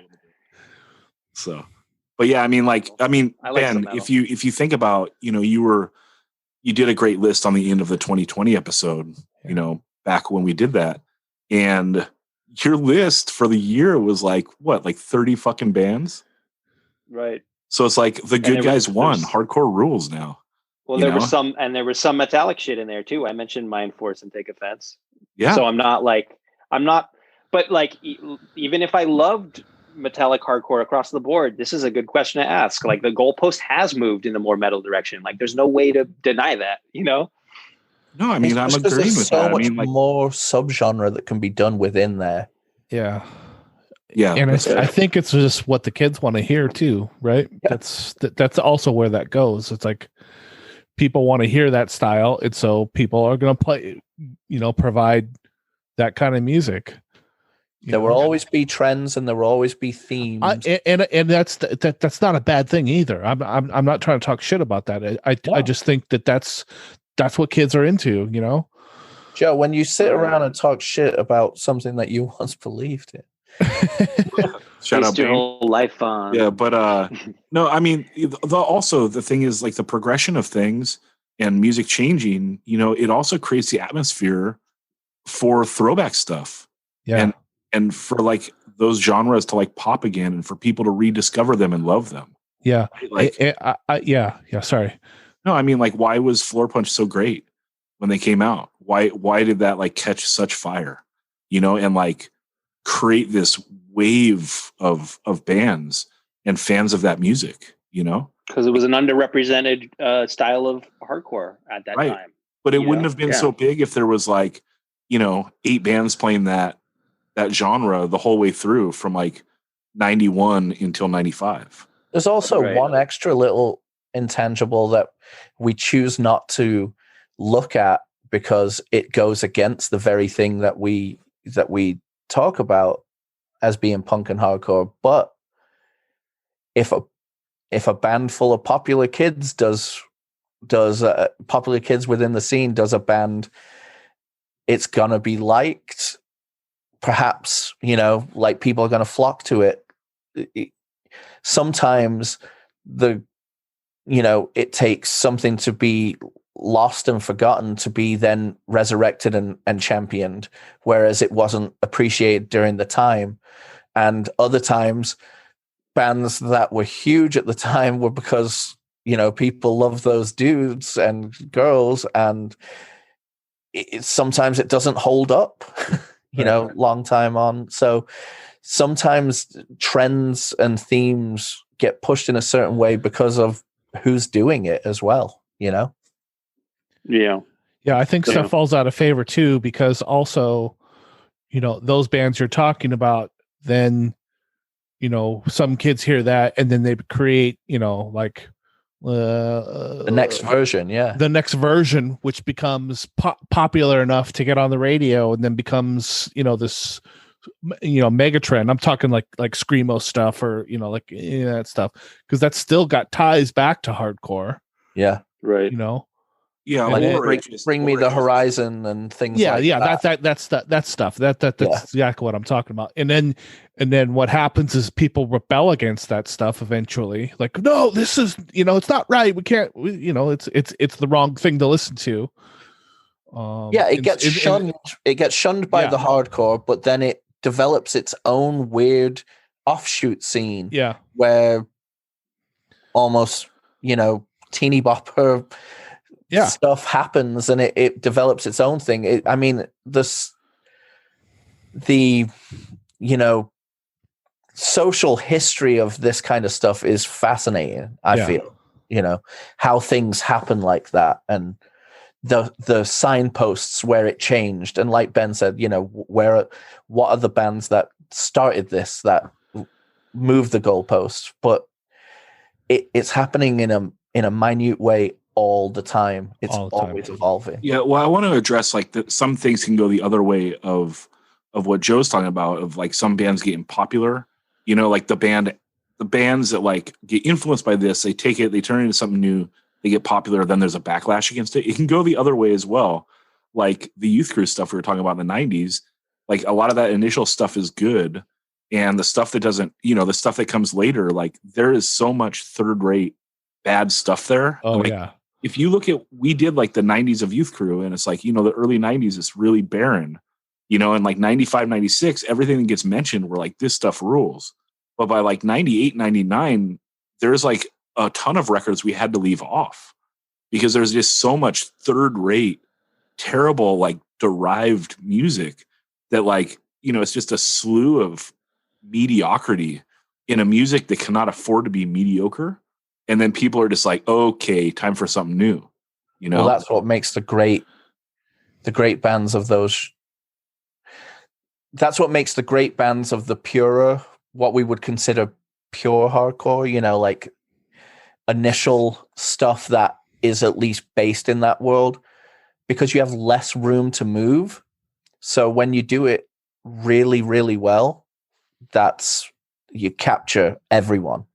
so. But yeah, I mean, Ben, if you think about, you did a great list on the end of the 2020 episode, back when we did that, and your list for the year was like 30 fucking bands, right? So it's like the good guys won. Hardcore rules now. Well, there was some metallic shit in there too. I mentioned Mind Force and Take Offense. Yeah. So but like, even if I loved metallic hardcore across the board, this is a good question to ask. Like, the goalpost has moved in the more metal direction. Like, there's no way to deny that, No, I mean, I'm agreeing with that. So much more subgenre that can be done within there. Yeah. Yeah. And I think it's just what the kids want to hear too, right? Yeah. That's also where that goes. It's like people want to hear that style, and so people are going to play, provide that kind of music. There will always be trends, and there will always be themes, and that's not a bad thing either. I'm not trying to talk shit about that. I just think that's what kids are into, Joe, when you sit around and talk shit about something that you once believed in, shut up, your whole life on. Yeah, but no, I mean, also the thing is, like, the progression of things and music changing, it also creates the atmosphere for throwback stuff. Yeah. And for like those genres to like pop again, and for people to rediscover them and love them. Yeah. Yeah. Sorry. No, I mean, like, why was Floor Punch so great when they came out? Why did that like catch such fire, and like create this wave of bands and fans of that music, Because it was an underrepresented style of hardcore at that time. But it wouldn't have been so big if there was like, 8 bands playing that genre the whole way through from like 91 until 95. There's also one extra little intangible that we choose not to look at because it goes against the very thing that we talk about as being punk and hardcore. But if a band full of popular kids does popular kids within the scene does a band, it's gonna be liked. Perhaps, like, people are going to flock to it. Sometimes it takes something to be lost and forgotten to be then resurrected and championed, whereas it wasn't appreciated during the time. And other times, bands that were huge at the time were because, people love those dudes and girls, and sometimes it doesn't hold up. Long time on. So sometimes trends and themes get pushed in a certain way because of who's doing it as well, Yeah. Yeah, I think stuff falls out of favor too, because also, those bands you're talking about, then, some kids hear that and then they create, the next version, which becomes popular enough to get on the radio, and then becomes this mega trend. I'm talking like screamo stuff, or that stuff, because that's still got ties back to hardcore. Yeah, right. Yeah, like bring me the horizon and things. Yeah, that's stuff. That's exactly what I'm talking about. And then what happens is people rebel against that stuff eventually. Like, no, this is it's not right. We can't. It's the wrong thing to listen to. It gets shunned. It gets shunned by the hardcore, but then it develops its own weird offshoot scene. Yeah, where almost teeny bopper. Stuff happens, and it develops its own thing. The social history of this kind of stuff is fascinating. I feel, how things happen like that, and the signposts where it changed. And like Ben said, what are the bands that started this, that moved the goalposts? But it's happening in a minute way all the time. It's always evolving. Yeah, well, I want to address like that some things can go the other way of of what Joe's talking about, of like some bands getting popular, you know, like the bands that like get influenced by this, they take it, they turn it into something new, they get popular, then there's a backlash against it. It can go the other way as well. Like the Youth Crew stuff we were talking about in the 90s, like a lot of that initial stuff is good. And the stuff that doesn't, you know, the stuff that comes later, like there is so much third rate bad stuff there. Oh, like, yeah. If you look at, we did like the 90s of Youth Crew, and it's like, you know, the early 90s is really barren, you know, and like 95, 96, everything that gets mentioned, we're like, this stuff rules. But by like 98, 99, there's like a ton of records we had to leave off because there's just so much third rate, terrible, like derived music that like, you know, it's just a slew of mediocrity in a music that cannot afford to be mediocre. And then people are just like, okay, time for something new. You know, well, that's what makes the great bands of those. That's what makes the great bands of the purer, what we would consider pure hardcore, you know, like initial stuff that is at least based in that world, because you have less room to move. So when you do it really, really well, you capture everyone.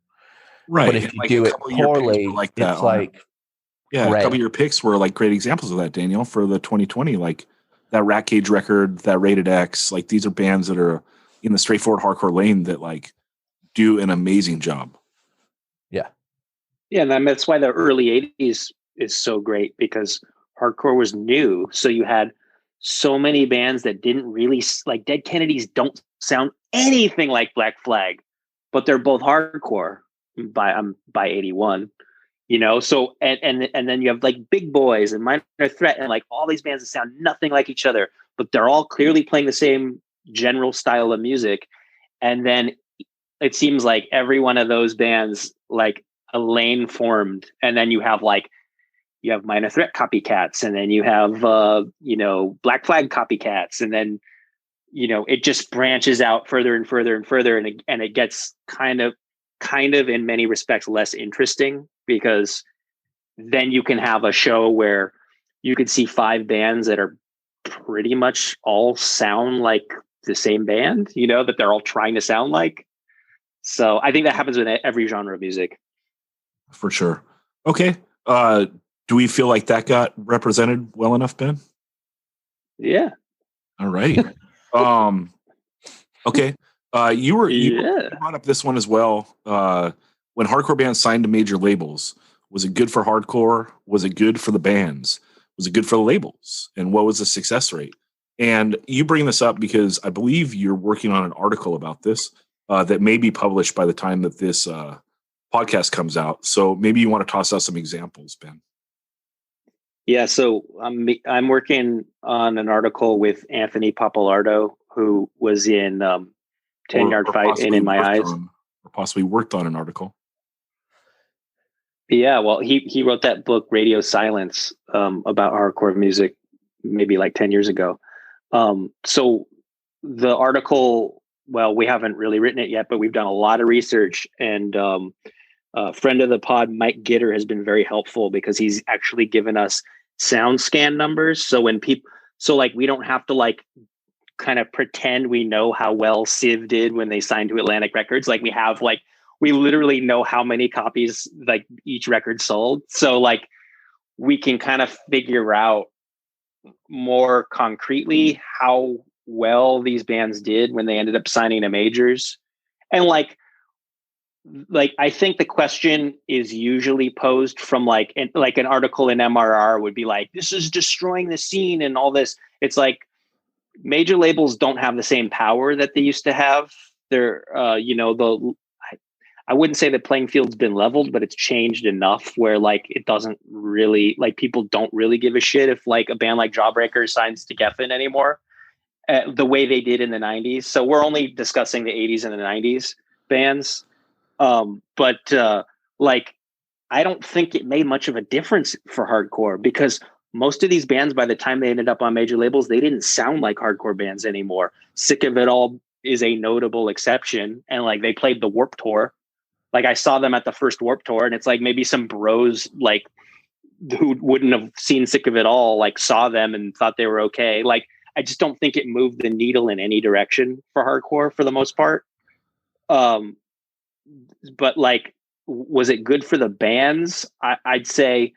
right? But if and you like do a it couple of your picks poorly, were like that it's like yeah, a great. couple of your picks were like great examples of that, Daniel, for the 2020, like that Rat Cage record, that Rated X. Like these are bands that are in the straightforward hardcore lane that like do an amazing job. Yeah. Yeah, and that's why the early 80s is so great, because hardcore was new. So you had so many bands that didn't really, like Dead Kennedys don't sound anything like Black Flag, but they're both hardcore by 81. You know, so and then you have like Big Boys and Minor Threat and like all these bands that sound nothing like each other, but they're all clearly playing the same general style of music. And then it seems like every one of those bands, like a lane formed, and then you have Minor Threat copycats, and then you have you know, Black Flag copycats, and then, you know, it just branches out further and further and further, and it gets kind of in many respects less interesting, because then you can have a show where you could see 5 bands that are pretty much all sound like the same band, you know, that they're all trying to sound like. So I think that happens with every genre of music. For sure. Okay. Do we feel like that got represented well enough, Ben? Yeah. All right. Okay. You brought up this one as well. When hardcore bands signed to major labels, was it good for hardcore? Was it good for the bands? Was it good for the labels? And what was the success rate? And you bring this up because I believe you're working on an article about this that may be published by the time that this podcast comes out. So maybe you want to toss out some examples, Ben. Yeah, so I'm working on an article with Anthony Papalardo, who was in 10 Yard Fight and In My Eyes. Or possibly worked on an article. Yeah, well, he wrote that book, Radio Silence, about hardcore music, maybe like 10 years ago. So the article, well, we haven't really written it yet, but we've done a lot of research, and a friend of the pod, Mike Gitter, has been very helpful because he's actually given us sound scan numbers. So when we don't have to like kind of pretend we know how well Civ did when they signed to Atlantic Records. Like we literally know how many copies like each record sold. So like we can kind of figure out more concretely how well these bands did when they ended up signing to majors. And like I think the question is usually posed from like an article in MRR would be like, this is destroying the scene and all this. It's like major labels don't have the same power that they used to have. They're I wouldn't say the playing field's been leveled, but it's changed enough where like it doesn't really, like, people don't really give a shit if like a band like Jawbreaker signs to Geffen anymore, the way they did in the 90s. So we're only discussing the 80s and the 90s bands. But I don't think it made much of a difference for hardcore, because most of these bands, by the time they ended up on major labels, they didn't sound like hardcore bands anymore. Sick of It All is a notable exception. And like they played the Warped Tour. Like I saw them at the first Warped Tour, and it's like maybe some bros like who wouldn't have seen Sick of It All like saw them and thought they were okay. Like I just don't think it moved the needle in any direction for hardcore for the most part. But like, was it good for the bands? I'd say,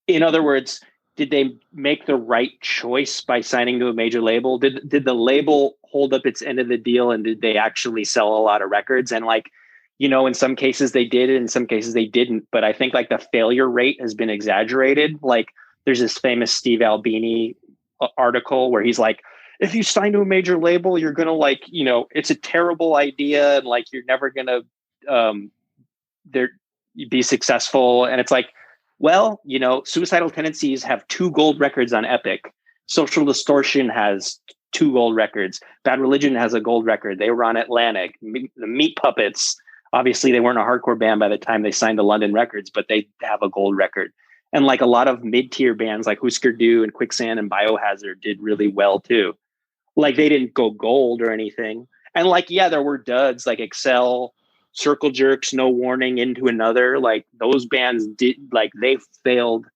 in other words, did they make the right choice by signing to a major label? Did the label hold up its end of the deal, and did they actually sell a lot of records? And like, you know, in some cases they did, in some cases they didn't. But I think like the failure rate has been exaggerated. Like, there's this famous Steve Albini article where he's like, if you sign to a major label, you're gonna like, you know, it's a terrible idea, and like you're never gonna be successful. And it's like, well, you know, Suicidal Tendencies have 2 gold records on Epic. Social Distortion has 2 gold records. Bad Religion has a gold record. They were on Atlantic. The Meat Puppets, obviously they weren't a hardcore band by the time they signed to London Records, but they have a gold record. And like a lot of mid-tier bands like Husker Du and Quicksand and Biohazard did really well too. Like, they didn't go gold or anything. And like, yeah, there were duds like Excel, Circle Jerks, No Warning, Into Another. Like, those bands did, like, they failed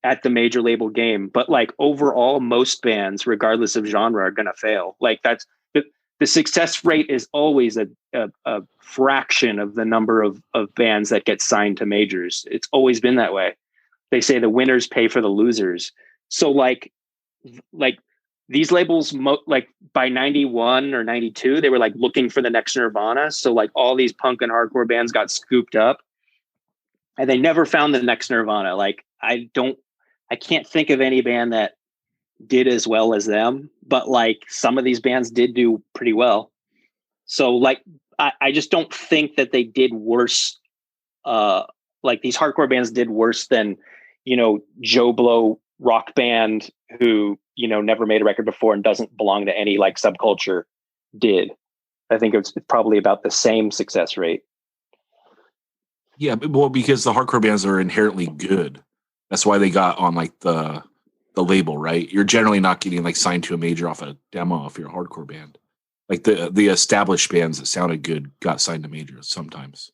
at the major label game. But like, overall, most bands, regardless of genre, are going to fail. Like, that's the success rate is always a fraction of the number of bands that get signed to majors. It's always been that way. They say the winners pay for the losers. So like these labels, like by 91 or 92, they were like looking for the next Nirvana. So like all these punk and hardcore bands got scooped up, and they never found the next Nirvana. Like, I can't think of any band that did as well as them, but like some of these bands did do pretty well. So like, I just don't think that they did worse. Like, these hardcore bands did worse than, you know, Joe Blow rock band who, you know, never made a record before and doesn't belong to any like subculture did. I think it's probably about the same success rate. Yeah, well, because the hardcore bands are inherently good. That's why they got on like the label, right? You're generally not getting like signed to a major off a demo if you're a hardcore band. Like the established bands that sounded good got signed to majors sometimes,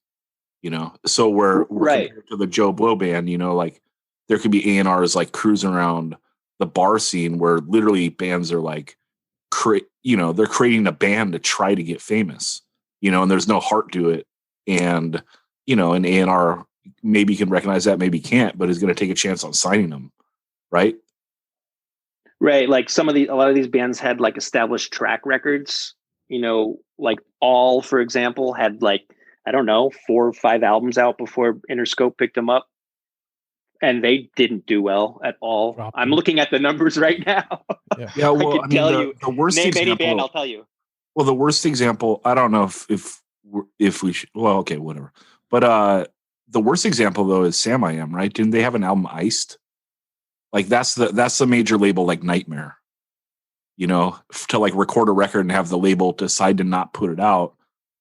you know? So we're right compared to the Joe Blow band, you know, like there could be A&Rs like cruising around the bar scene where literally bands are like, you know, they're creating a band to try to get famous, you know, and there's no heart to it. And, you know, an A&R maybe can recognize that, maybe can't, but is going to take a chance on signing them. Right. Right. Like a lot of these bands had like established track records, you know, like All, for example, had like, I don't know, 4 or 5 albums out before Interscope picked them up. And they didn't do well at all. I'm looking at the numbers right now. Yeah, well, I mean, the worst name example, any band, I'll tell you. Well, the worst example, I don't know if we should. Well, okay, whatever. But the worst example though is Sam I Am, right? Didn't they have an album Iced? Like that's the major label like nightmare, you know, to like record a record and have the label decide to not put it out,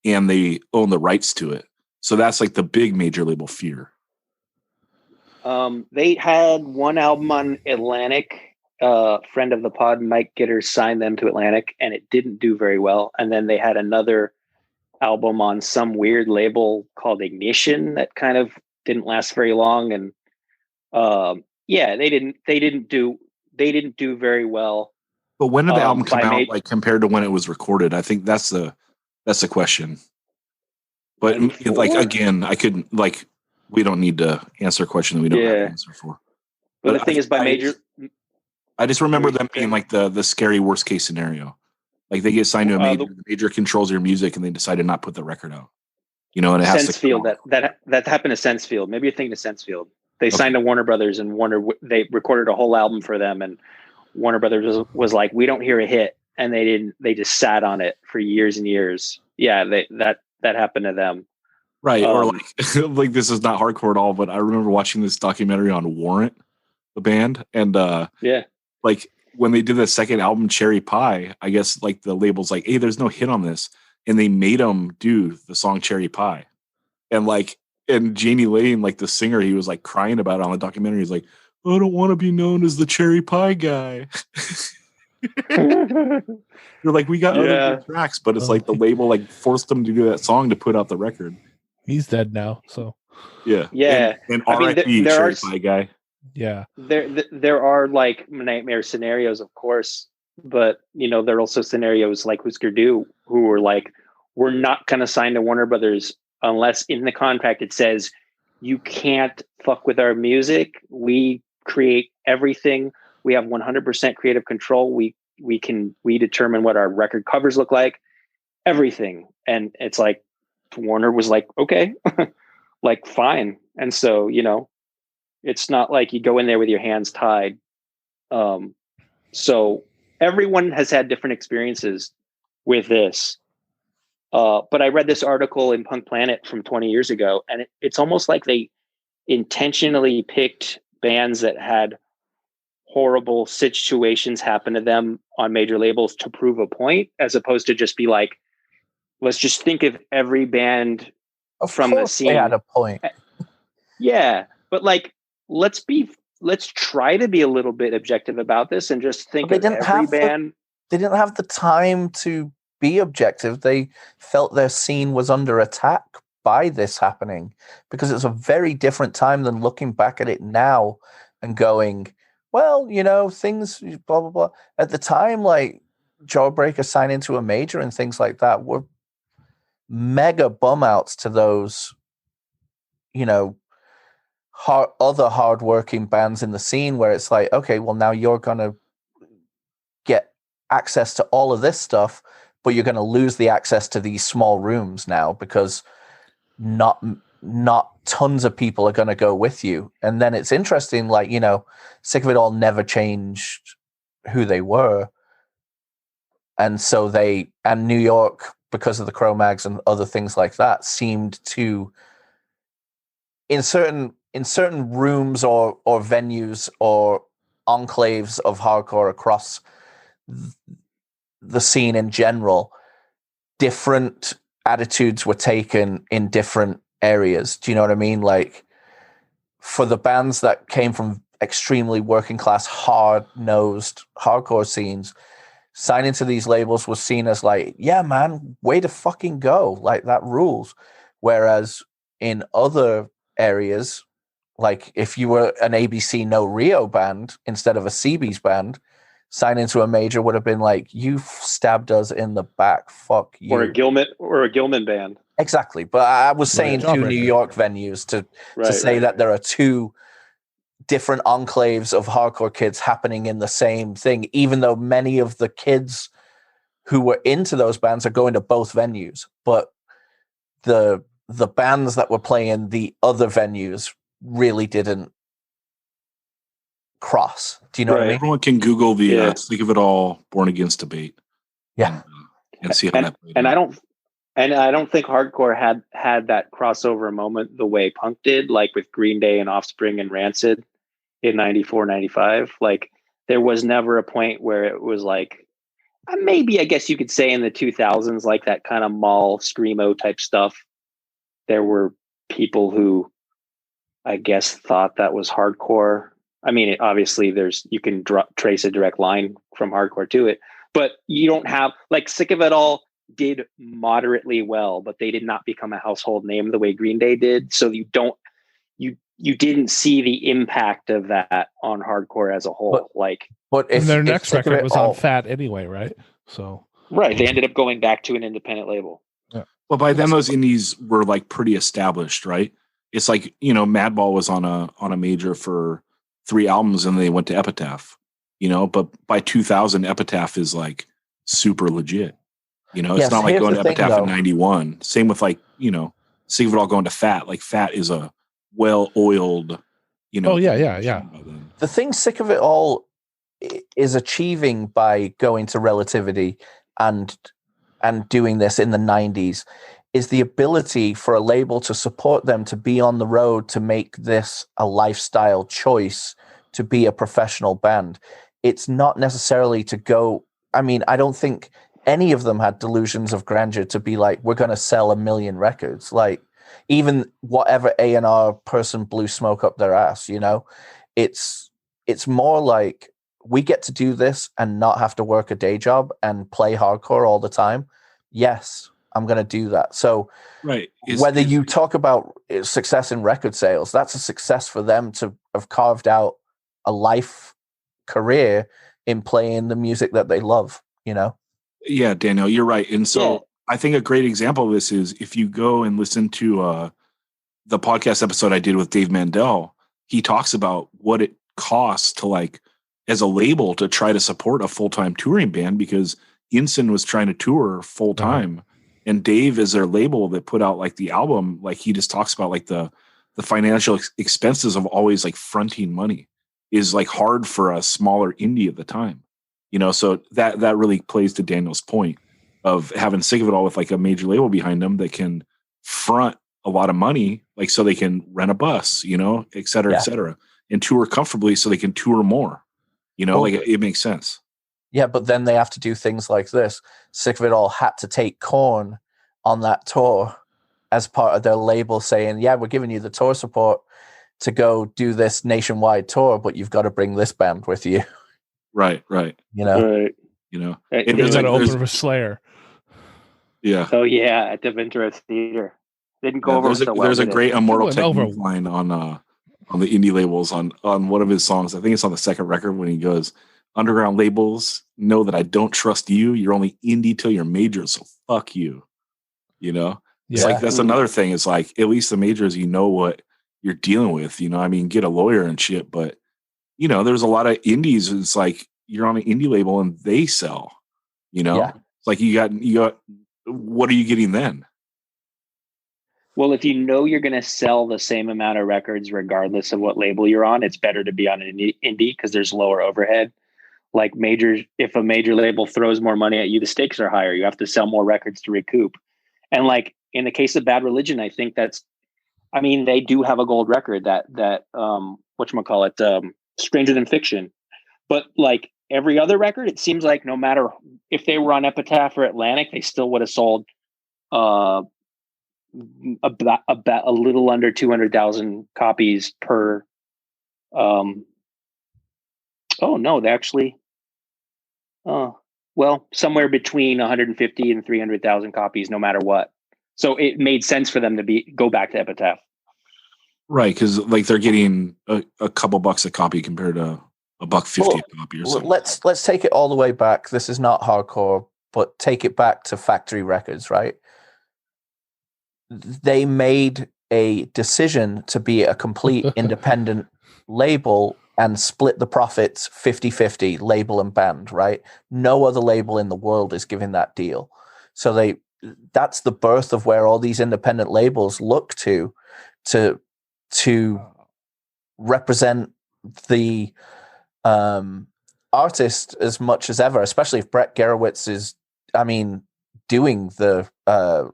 and they own the rights to it. So that's like the big major label fear. They had one album on Atlantic. Friend of the pod, Mike Gitter, signed them to Atlantic, and it didn't do very well. And then they had another album on some weird label called Ignition that kind of didn't last very long. And yeah, they didn't do very well. But when did the album come out? Like compared to when it was recorded, I think that's the question. But like again, I couldn't like. We don't need to answer a question that we don't have an answer for. But the thing is, I just remember them being like the scary worst case scenario. Like they get signed to a major, the major controls your music, and they decide to not put the record out. You know, and it has Sensefield, that happened to Sensefield. Maybe you're thinking of Sensefield. They signed to Warner Brothers, and they recorded a whole album for them, and Warner Brothers was like, "We don't hear a hit," and they didn't. They just sat on it for years and years. Yeah, that happened to them. Right, or like like this is not hardcore at all, but I remember watching this documentary on Warrant, the band, and like when they did the second album, Cherry Pie, I guess like the label's like, hey, there's no hit on this, and they made them do the song Cherry Pie, and Janie Lane, like the singer, he was like crying about it on the documentary. He's like, I don't want to be known as the Cherry Pie guy. You're like, we got other good tracks, but it's like the label like forced them to do that song to put out the record. He's dead now, so yeah. And R.I.P. Cherry Pie guy. Yeah, there are like nightmare scenarios, of course. but there are also scenarios like Husker Du who were like, we're not going to sign to Warner Brothers unless in the contract it says you can't fuck with our music. We create everything. We have 100% creative control. We determine what our record covers look like, everything. And it's like, Warner was like, okay, like fine. And so, it's not like you go in there with your hands tied. So everyone has had different experiences with this. But I read this article in Punk Planet from 20 years ago, and it's almost like they intentionally picked bands that had horrible situations happen to them on major labels to prove a point, as opposed to just be like, let's just think of every band from the scene. They had a point. Yeah, but like, let's try to be a little bit objective about this and just think of every band. They didn't have the time to be objective. They felt their scene was under attack by this happening, because it's a very different time than looking back at it now and going, well, things blah blah blah. At the time, like Jawbreaker signing to a major and things like that were mega bum outs to those, other hardworking bands in the scene, where it's like, okay, well, now you're gonna get access to all of this stuff, but you're going to lose the access to these small rooms now, because not tons of people are going to go with you. And then it's interesting, like, Sick of It All never changed who they were. And so and New York, because of the Cro-Mags and other things like that, seemed to, in certain rooms or venues or enclaves of hardcore across the scene in general, different attitudes were taken in different areas. Do you know what I mean? Like, for the bands that came from extremely working class, hard-nosed hardcore scenes, signing to these labels was seen as like, yeah, man, way to fucking go. Like, that rules. Whereas in other areas, like if you were an ABC No Rio band instead of a CB's band, signing to a major would have been like, you stabbed us in the back, fuck you. Or a Gilman band. Exactly. But I was saying two New York venues to say that there are two different enclaves of hardcore kids happening in the same thing, even though many of the kids who were into those bands are going to both venues. But the bands that were playing the other venues really didn't cross. Do you know what I mean? Everyone can Google the Think of It All Born Against debate. Yeah. And see how that played and out. I don't think hardcore had that crossover moment the way punk did, like with Green Day and Offspring and Rancid in 94, 95. Like, there was never a point where it was like, maybe I guess you could say in the 2000s, like that kind of mall screamo type stuff, there were people who I guess thought that was hardcore. I mean, obviously you can trace a direct line from hardcore to it, but you don't have, like, Sick of It All did moderately well, but they did not become a household name the way Green Day did. So you didn't see the impact of that on hardcore as a whole. But their next record was on Fat anyway, right? So right, they ended up going back to an independent label. Yeah. Well, by then those indies were like pretty established, right? It's like, Madball was on a major for 3 albums and they went to Epitaph, but by 2000 Epitaph is like super legit. It's not like going to Epitaph in 91. Same with like, Sick of It All going to Fat. Like, Fat is a well-oiled, Oh yeah. The thing Sick of It All is achieving by going to Relativity and doing this in the 90s is the ability for a label to support them to be on the road, to make this a lifestyle choice, to be a professional band. It's not necessarily to go, I mean, I don't think any of them had delusions of grandeur to be like, we're going to sell 1 million records. Like, even whatever A&R person blew smoke up their ass, it's more like, we get to do this and not have to work a day job and play hardcore all the time. Yes, I'm going to do that. So right. Whether you talk about success in record sales, that's a success for them to have carved out a life career in playing the music that they love, you know? Yeah, Daniel, you're right. And so Yeah. I think a great example of this is if you go and listen to the podcast episode I did with Dave Mandel, he talks about what it costs to, like, as a label, to try to support a full-time touring band, because Ensign was trying to tour full-time. And Dave is their label that put out like the album. Like, he just talks about like the financial expenses of always like fronting money is like hard for a smaller indie at the time, you know? So that really plays to Daniel's point of having Sick of It All with like a major label behind them that can front a lot of money, like, so they can rent a bus, you know, et cetera, and tour comfortably so they can tour more, you know, like it makes sense. Yeah, but then they have to do things like this. Sick of It All had to take Korn on that tour as part of their label, saying, yeah, we're giving you the tour support to go do this nationwide tour, but you've got to bring this band with you. Right. You know? Right. You know, Right. They got to open for Slayer. Yeah. Oh yeah, at the Ventura Theater. Didn't go over so well. There's a great Immortal It went Technique over. line on the indie labels on one of his songs. I think it's on the second record, when he goes, "Underground labels know that I don't trust you. You're only indie till you're major, so fuck you." You know, it's Yeah. like, that's another thing. It's like, at least the majors, you know what you're dealing with. You know, I mean, get a lawyer and shit, but you know, there's a lot of indies. It's like, you're on an indie label and they sell. You know, it's like you got. What are you getting then? Well, if you know you're going to sell the same amount of records regardless of what label you're on, it's better to be on an indie because there's lower overhead. Like, if a major label throws more money at you, the stakes are higher. You have to sell more records to recoup. And like in the case of Bad Religion, I think they do have a gold record that whatchamacallit, Stranger Than Fiction. But like every other record, it seems like no matter if they were on Epitaph or Atlantic, they still would have sold about a little under 200,000 copies per. Oh no, they actually. Well, somewhere between 150 and 300,000 copies, no matter what. So it made sense for them to go back to Epitaph. Right, because like they're getting a couple bucks a copy compared to $1.50 a copy or something. Let's take it all the way back. This is not hardcore, but take it back to Factory Records, right? They made a decision to be a complete independent label and split the profits 50-50, label and band, right? No other label in the world is giving that deal. So that's the birth of where all these independent labels look to represent the artist as much as ever, especially if Brett Gerowitz is, doing the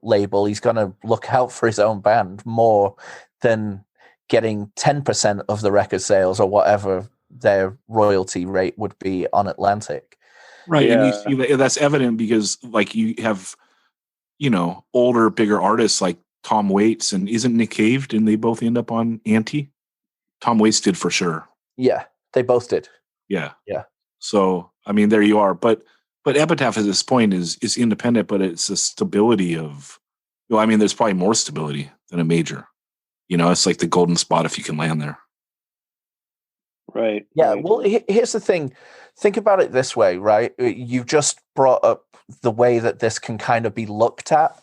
label. He's going to look out for his own band more than getting 10% of the record sales or whatever their royalty rate would be on Atlantic. Right. Yeah. And you see that's evident because like you have, you know, older, bigger artists like Tom Waits, and isn't Nick Cave, didn't they both end up on Anti? Tom Waits did for sure. Yeah, they both did. Yeah. Yeah. So, I mean, there you are. But Epitaph at this point is independent, but it's a stability of, there's probably more stability than a major. You know, it's like the golden spot if you can land there. Right. Yeah. Right. Well, here's the thing. Think about it this way, right? You just brought up the way that this can kind of be looked at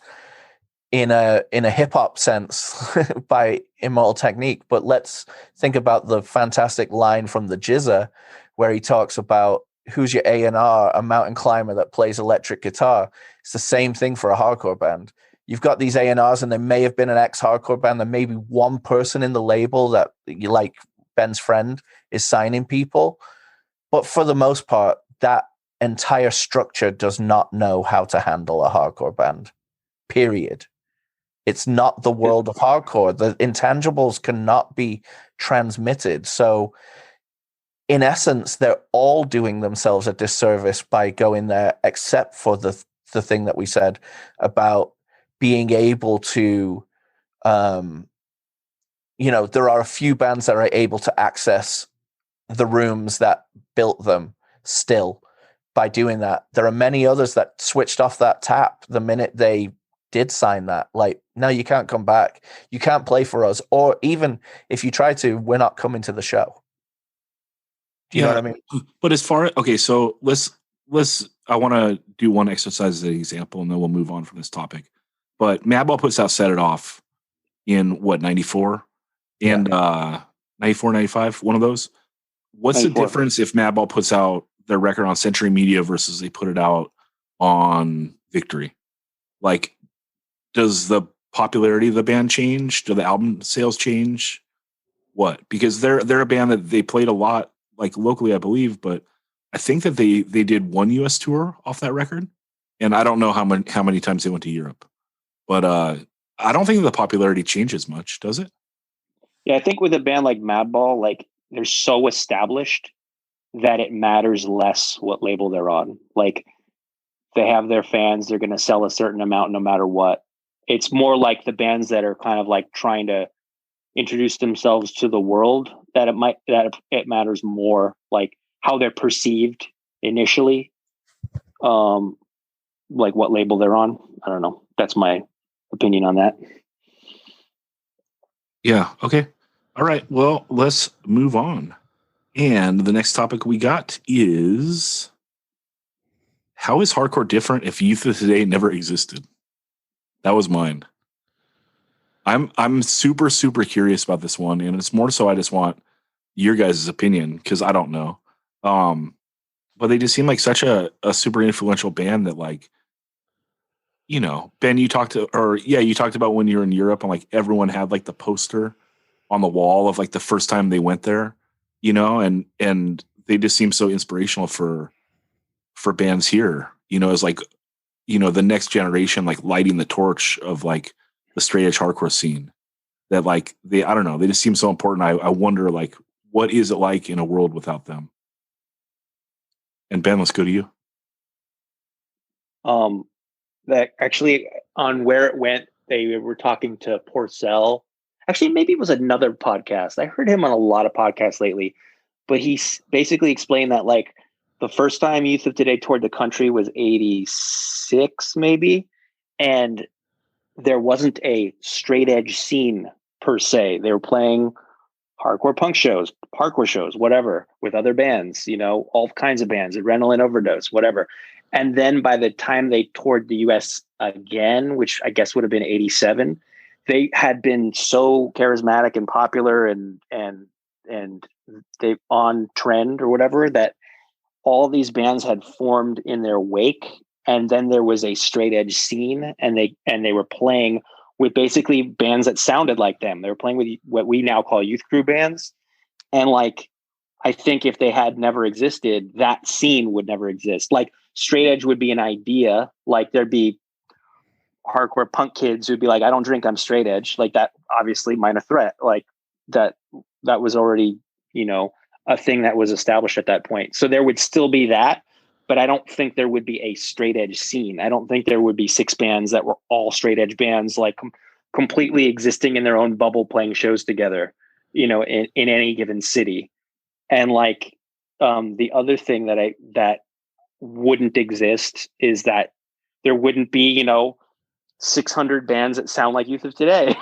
in a hip hop sense by Immortal Technique. But let's think about the fantastic line from the Jizza where he talks about who's your A&R, a mountain climber that plays electric guitar. It's the same thing for a hardcore band. You've got these A&Rs and there may have been an ex-hardcore band. There may be one person in the label that you like, Ben's friend, is signing people. But for the most part, that entire structure does not know how to handle a hardcore band, period. It's not the world of hardcore. The intangibles cannot be transmitted. So in essence, they're all doing themselves a disservice by going there, except for the thing that we said about being able to, there are a few bands that are able to access the rooms that built them still by doing that. There are many others that switched off that tap the minute they did sign that. Like, no, you can't come back. You can't play for us. Or even if you try to, we're not coming to the show. Do you know what I mean? But as far so let's I want to do one exercise as an example, and then we'll move on from this topic. But Madball puts out Set It Off in what, 94 and 94, 95, one of those. What's 94. The difference if Madball puts out their record on Century Media versus they put it out on Victory? Like, does the popularity of the band change? Do the album sales change? What? Because they're a band that they played a lot, like locally, I believe, but I think that they did one US tour off that record, and I don't know how many times they went to Europe. But I don't think the popularity changes much, does it? Yeah, I think with a band like Madball, like they're so established that it matters less what label they're on. Like they have their fans, they're going to sell a certain amount no matter what. It's more like the bands that are kind of like trying to introduce themselves to the world that it matters more, like how they're perceived initially, like what label they're on. I don't know. That's my opinion on that. Yeah. Okay. All right. Well, let's move on. And the next topic we got is, how is hardcore different if Youth of Today never existed? That was mine. I'm super, super curious about this one, and it's more so I just want your guys' opinion because I don't know. But they just seem like such a super influential band that, like, you know, Ben, you talked about when you were in Europe and like everyone had like the poster on the wall of like the first time they went there, you know, and they just seem so inspirational for bands here, you know, as like, you know, the next generation, like lighting the torch of like the straight edge hardcore scene that like I don't know, they just seem so important. I wonder like, what is it like in a world without them? And Ben, let's go to you. That actually on Where It Went, they were talking to Porcell. Actually, maybe it was another podcast. I heard him on a lot of podcasts lately, but he basically explained that like the first time Youth of Today toured the country was 86, maybe. And there wasn't a straight edge scene per se. They were playing hardcore punk shows, hardcore shows, whatever, with other bands, you know, all kinds of bands, Adrenaline Overdose, whatever. And then by the time they toured the US again, which I guess would have been 87, they had been so charismatic and popular and they on trend or whatever that all these bands had formed in their wake. And then there was a straight edge scene, and they were playing with basically bands that sounded like them. They were playing with what we now call youth crew bands. And like, I think if they had never existed, that scene would never exist. Like straight edge would be an idea. Like there'd be hardcore punk kids who'd be like, I don't drink, I'm straight edge. Like that, obviously Minor Threat, like that was already, you know, a thing that was established at that point. So there would still be that, but I don't think there would be a straight edge scene. I don't think there would be 6 bands that were all straight edge bands, like completely existing in their own bubble, playing shows together, you know, in any given city. And like, the other thing that wouldn't exist is that there wouldn't be, you know, 600 bands that sound like Youth of Today.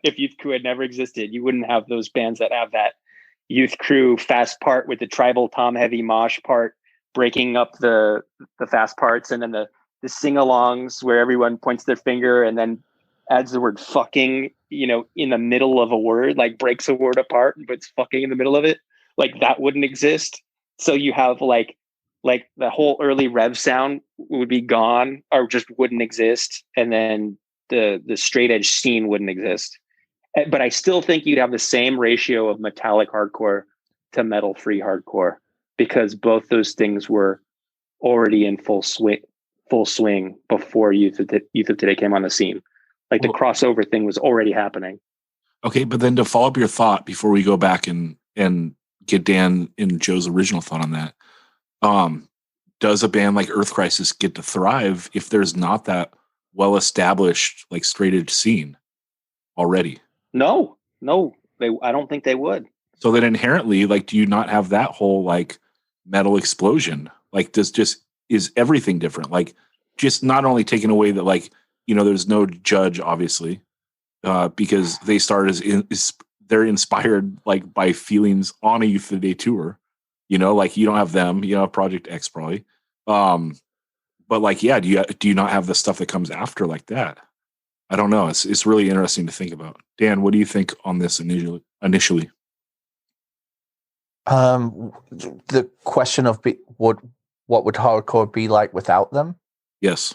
If Youth Crew had never existed, you wouldn't have those bands that have that Youth Crew fast part with the tribal tom heavy mosh part breaking up the fast parts, and then the sing-alongs where everyone points their finger and then adds the word fucking, you know, in the middle of a word, like breaks a word apart and puts fucking in the middle of it. Like that wouldn't exist. So you have like the whole early rev sound would be gone or just wouldn't exist. And then the straight edge scene wouldn't exist. But I still think you'd have the same ratio of metallic hardcore to metal free hardcore, because both those things were already in full swing before Youth of Today came on the scene. Like the crossover thing was already happening. Okay, but then to follow up your thought before we go back and get Dan and Joe's original thought on that, does a band like Earth Crisis get to thrive if there's not that well-established like straight edge scene already? No, I don't think they would. So then inherently, like, do you not have that whole like metal explosion? Like, is everything different? Like, just not only taking away that, like, you know, there's no Judge, obviously, because they started they're inspired like by feelings on a Youth of the Day tour, You know, like you don't have them. You have Project X probably. But like, yeah, do you not have the stuff that comes after like that? I don't know. It's really interesting to think about. Dan, what do you think on this initially? The question of what would hardcore be like without them? Yes.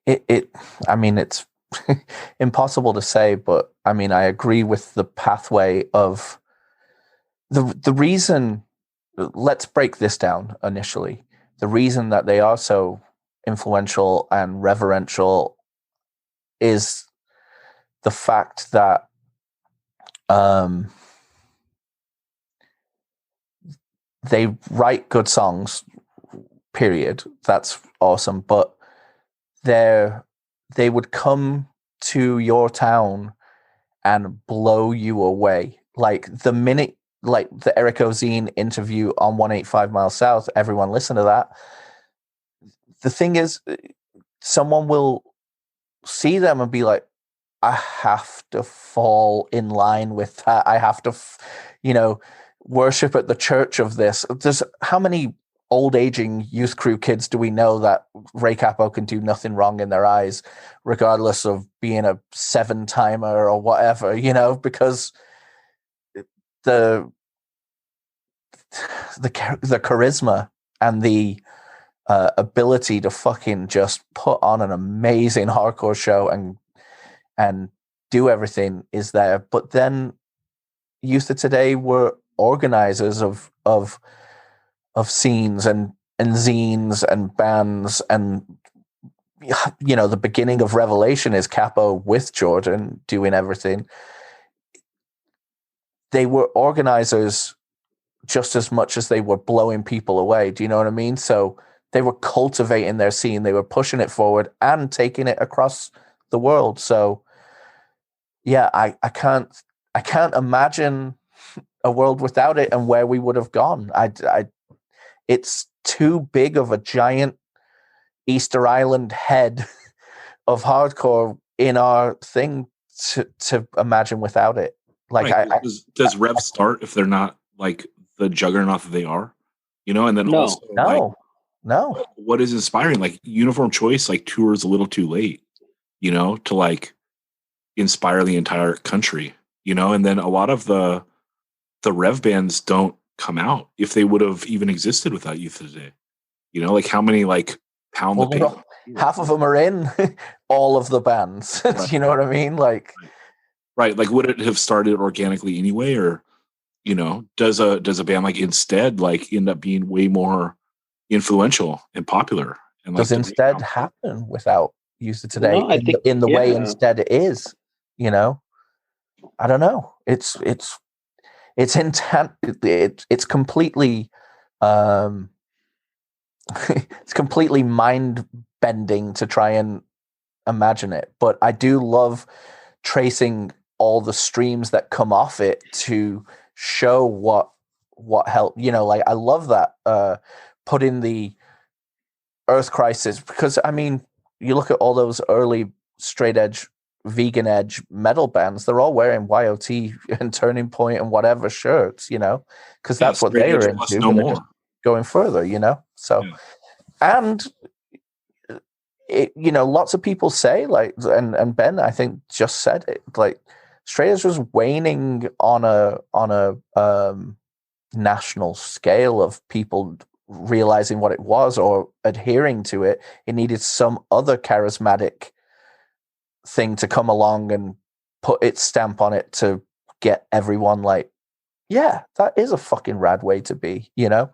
I mean, it's impossible to say, but I mean, I agree with the pathway of the reason. Let's break this down initially. The reason that they are so influential and reverential is the fact that they write good songs, period. That's awesome. But they would come to your town and blow you away. Like the minute, like the Eric Ozine interview on 185 Miles South, everyone listen to that. The thing is, someone will see them and be like, I have to fall in line with that. I have to, worship at the church of this. There's how many old aging youth crew kids do we know that Ray Capo can do nothing wrong in their eyes, regardless of being a 7-timer or whatever, because the charisma and the ability to fucking just put on an amazing hardcore show and do everything is there. But then youth of today were organizers of scenes and zines and bands, and the beginning of Revelation is Capo with Jordan doing everything. They were organizers just as much as they were blowing people away. Do you know what I mean? So they were cultivating their scene, they were pushing it forward and taking it across the world. So yeah, I can't imagine a world without it and where we would have gone. It's too big of a giant Easter Island head of hardcore in our thing to imagine without it. Like, right. Does Rev start if they're not like the juggernaut that they are? And then no. What is inspiring? Like Uniform Choice, like tours a little too late, to like inspire the entire country, and then a lot of the Rev bands don't come out if they would have even existed without Youth of Today. Like how many like pound the paper? Half of them are in all of the bands. Right. Do you know what I mean? Like, right. Like, would it have started organically anyway, or does a band like Instead like end up being way more influential and popular? And does Instead happen without Youth of Today? No, I think in the way Instead is. I don't know. It's intent. It's completely it's completely mind bending to try and imagine it. But I do love tracing all the streams that come off it to show what helped. Like I love that put in the Earth Crisis, because I mean you look at all those early straight edge, vegan edge metal bands, they're all wearing YOT and Turning Point and whatever shirts, because that's what they were into. No more. Going further, so, and lots of people say, like, and Ben, I think, just said it, like, straight edge was waning on a national scale of people realizing what it was or adhering to it. It needed some other charismatic thing to come along and put its stamp on it to get everyone like, yeah, that is a fucking rad way to be, Yeah.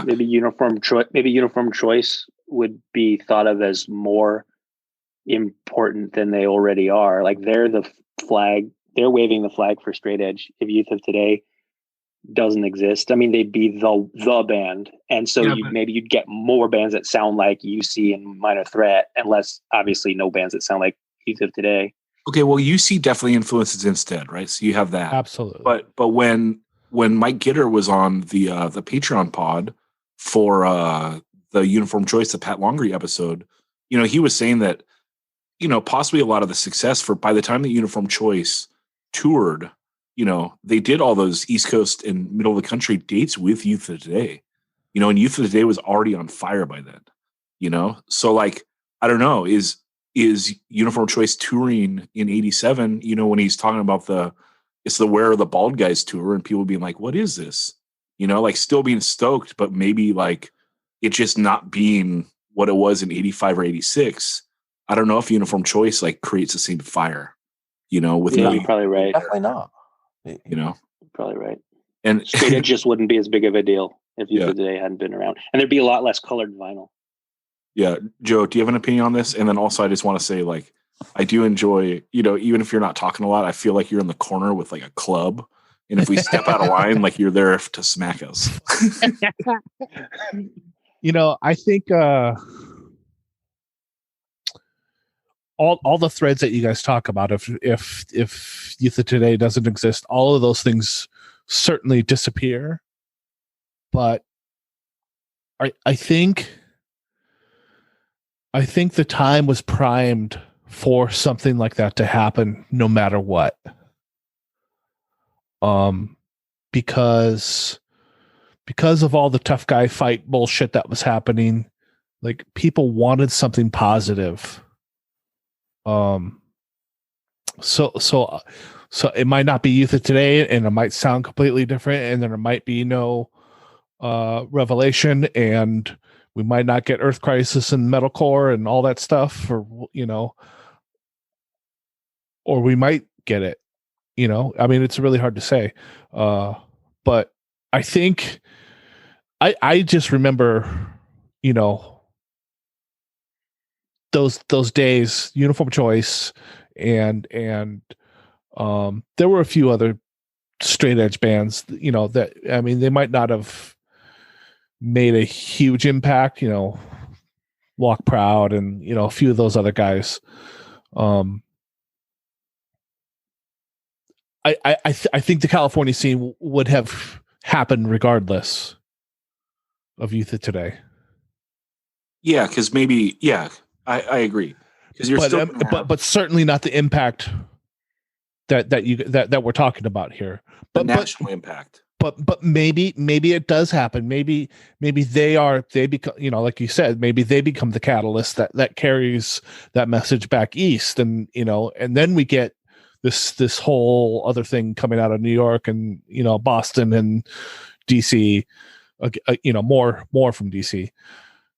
Maybe Uniform Choice would be thought of as more important than they already are. Like they're waving the flag for straight edge. If Youth of Today doesn't exist, I mean, they'd be the band, and so maybe you'd get more bands that sound like UC and Minor Threat, and less, obviously, no bands that sound like Youth of Today. Okay, well, UC definitely influences Instead, right? So you have that, absolutely. But when Mike Gitter was on the Patreon pod for the Uniform Choice, the Pat Longry episode, he was saying that possibly a lot of the success for by the time the Uniform Choice toured they did all those East Coast and middle of the country dates with Youth of Today, and Youth of Today was already on fire by then, so like, I don't know, is Uniform Choice touring in 87, when he's talking about it's the Where Are the Bald Guys tour, and people being like, what is this? Like still being stoked, but maybe like it just not being what it was in 85 or 86. I don't know if Uniform Choice like creates the same fire, with you're probably right. Definitely not. Probably right. And Straight edge just wouldn't be as big of a deal if Youth of Today hadn't been around, and there'd be a lot less colored vinyl. Yeah, Joe, do you have an opinion on this? And then also, I just want to say, like, I do enjoy, even if you're not talking a lot, I feel like you're in the corner with like a club, and if we step out of line, like you're there to smack us. I think all the threads that you guys talk about, if Youth of Today doesn't exist, all of those things certainly disappear. But I think the time was primed for something like that to happen, no matter what. Because of all the tough guy fight bullshit that was happening, like people wanted something positive. So it might not be Youth of Today, and it might sound completely different, and there might be no Revelation, and we might not get Earth Crisis and metalcore and all that stuff, or or we might get it. I mean, it's really hard to say. But I think I just remember, those days, Uniform Choice, and there were a few other straight edge bands, that, I mean, they might not have made a huge impact, Walk Proud and, a few of those other guys. I think the California scene would have happened regardless of Youth of Today. Yeah, because maybe, I agree. Because you're but certainly not the impact that we're talking about here. But national impact. But maybe it does happen. Maybe they become, like you said, maybe they become the catalyst that carries that message back east, and and then we get this whole other thing coming out of New York and Boston and DC, more from DC.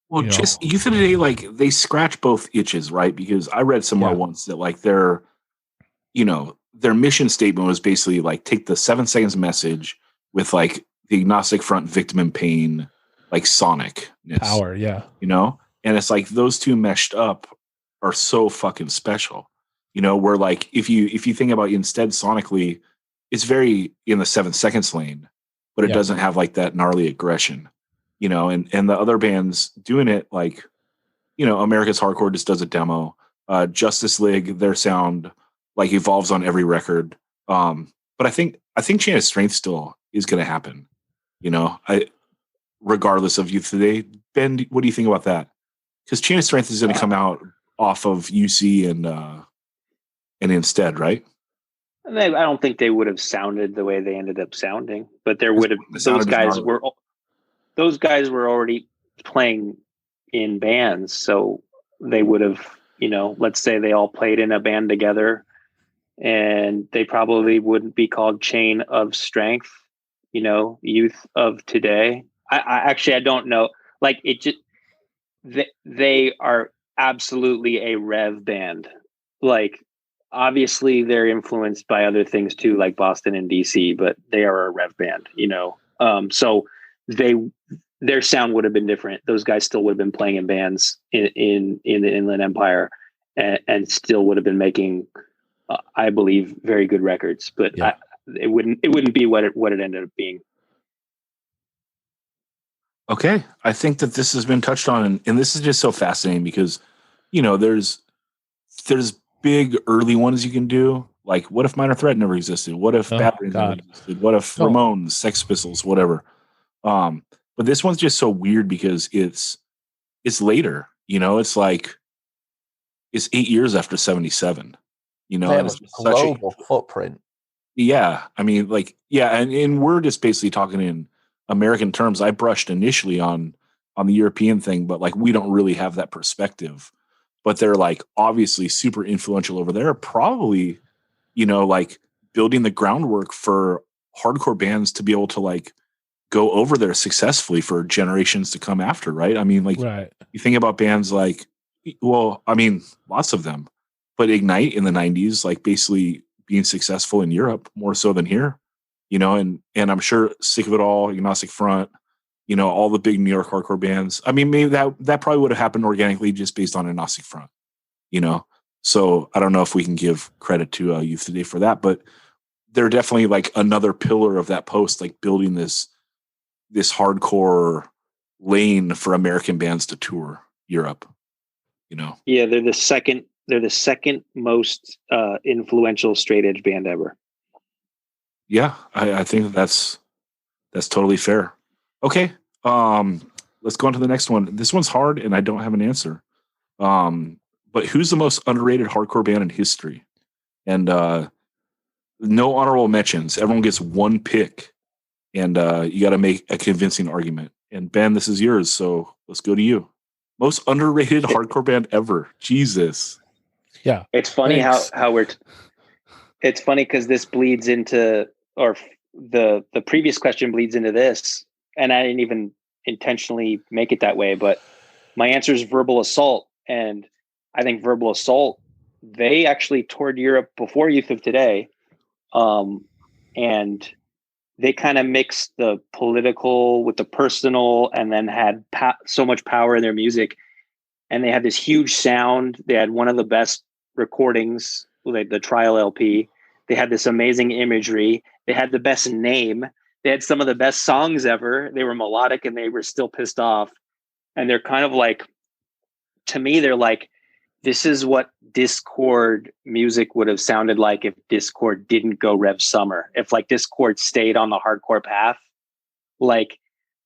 Well, just Youth of Today, like they scratch both itches, right? Because I read somewhere once that like their mission statement was basically like take the 7 seconds message with like the agnostic front, victim in pain, like sonicness, power, and it's like those two meshed up are so fucking special, where like if you think about instead sonically, it's very in the 7 seconds lane, but it doesn't have like that gnarly aggression. And the other bands doing it, like, America's Hardcore just does a demo. Justice League, their sound like evolves on every record. But I think Chain of Strength still is going to happen. Regardless of Youth Today. Ben, what do you think about that? Because Chain of Strength is going to come out off of UC and instead, right? I don't think they would have sounded the way they ended up sounding, but there would have those guys were already playing in bands, so they would have, let's say they all played in a band together, and they probably wouldn't be called Chain of Strength, Youth of Today. I don't know. Like it just, they are absolutely a rev band. Like obviously they're influenced by other things too, like Boston and DC, but they are a rev band, so their sound would have been different. Those guys still would have been playing in bands in the Inland Empire, and still would have been making, I believe, very good records. But it wouldn't be what it ended up being. Okay, I think that this has been touched on, and this is just so fascinating because, there's big early ones you can do. Like, what if Minor Threat never existed? What if Batteries never existed? What if Ramones, Sex Pistols, whatever? But this one's just so weird because it's later. It's like it's 8 years after 77. They have a global footprint. Yeah, I mean, like, yeah, and we're just basically talking in American terms. I brushed initially on the European thing, but like we don't really have that perspective. But they're like obviously super influential over there, probably, like building the groundwork for hardcore bands to be able to like go over there successfully for generations to come after, right? I mean, like Right. you think about bands like, well, I mean, lots of them, but Ignite in the 90s, like basically being successful in Europe more so than here, and I'm sure Sick of It All, Agnostic Front, all the big New York hardcore bands. I mean, maybe that probably would have happened organically just based on Agnostic Front, So I don't know if we can give credit to Youth Today for that, but they're definitely like another pillar of that post, like building this hardcore lane for American bands to tour Europe. Yeah, they're the second most influential straight edge band ever. Yeah, I think that's totally fair. Okay, let's go on to the next one. This one's hard, and I don't have an answer. But who's the most underrated hardcore band in history? And no honorable mentions. Everyone gets one pick, and you got to make a convincing argument. And Ben, this is yours, so let's go to you. Most underrated hardcore band ever. Jesus. Yeah. It's funny Thanks. how we're. It's funny because this bleeds into, or the previous question bleeds into this, and I didn't even intentionally make it that way, but my answer is Verbal Assault, and I think Verbal Assault, they actually toured Europe before Youth of Today, and they kind of mixed the political with the personal, and then had so much power in their music, and they had this huge sound. They had one of the best recordings, like the Trial LP. They had this amazing imagery. They had the best name. They had some of the best songs ever. They were melodic and they were still pissed off. And they're kind of like, to me, they're like, this is what Discord music would have sounded like if Discord didn't go Rev Summer. If like Discord stayed on the hardcore path, like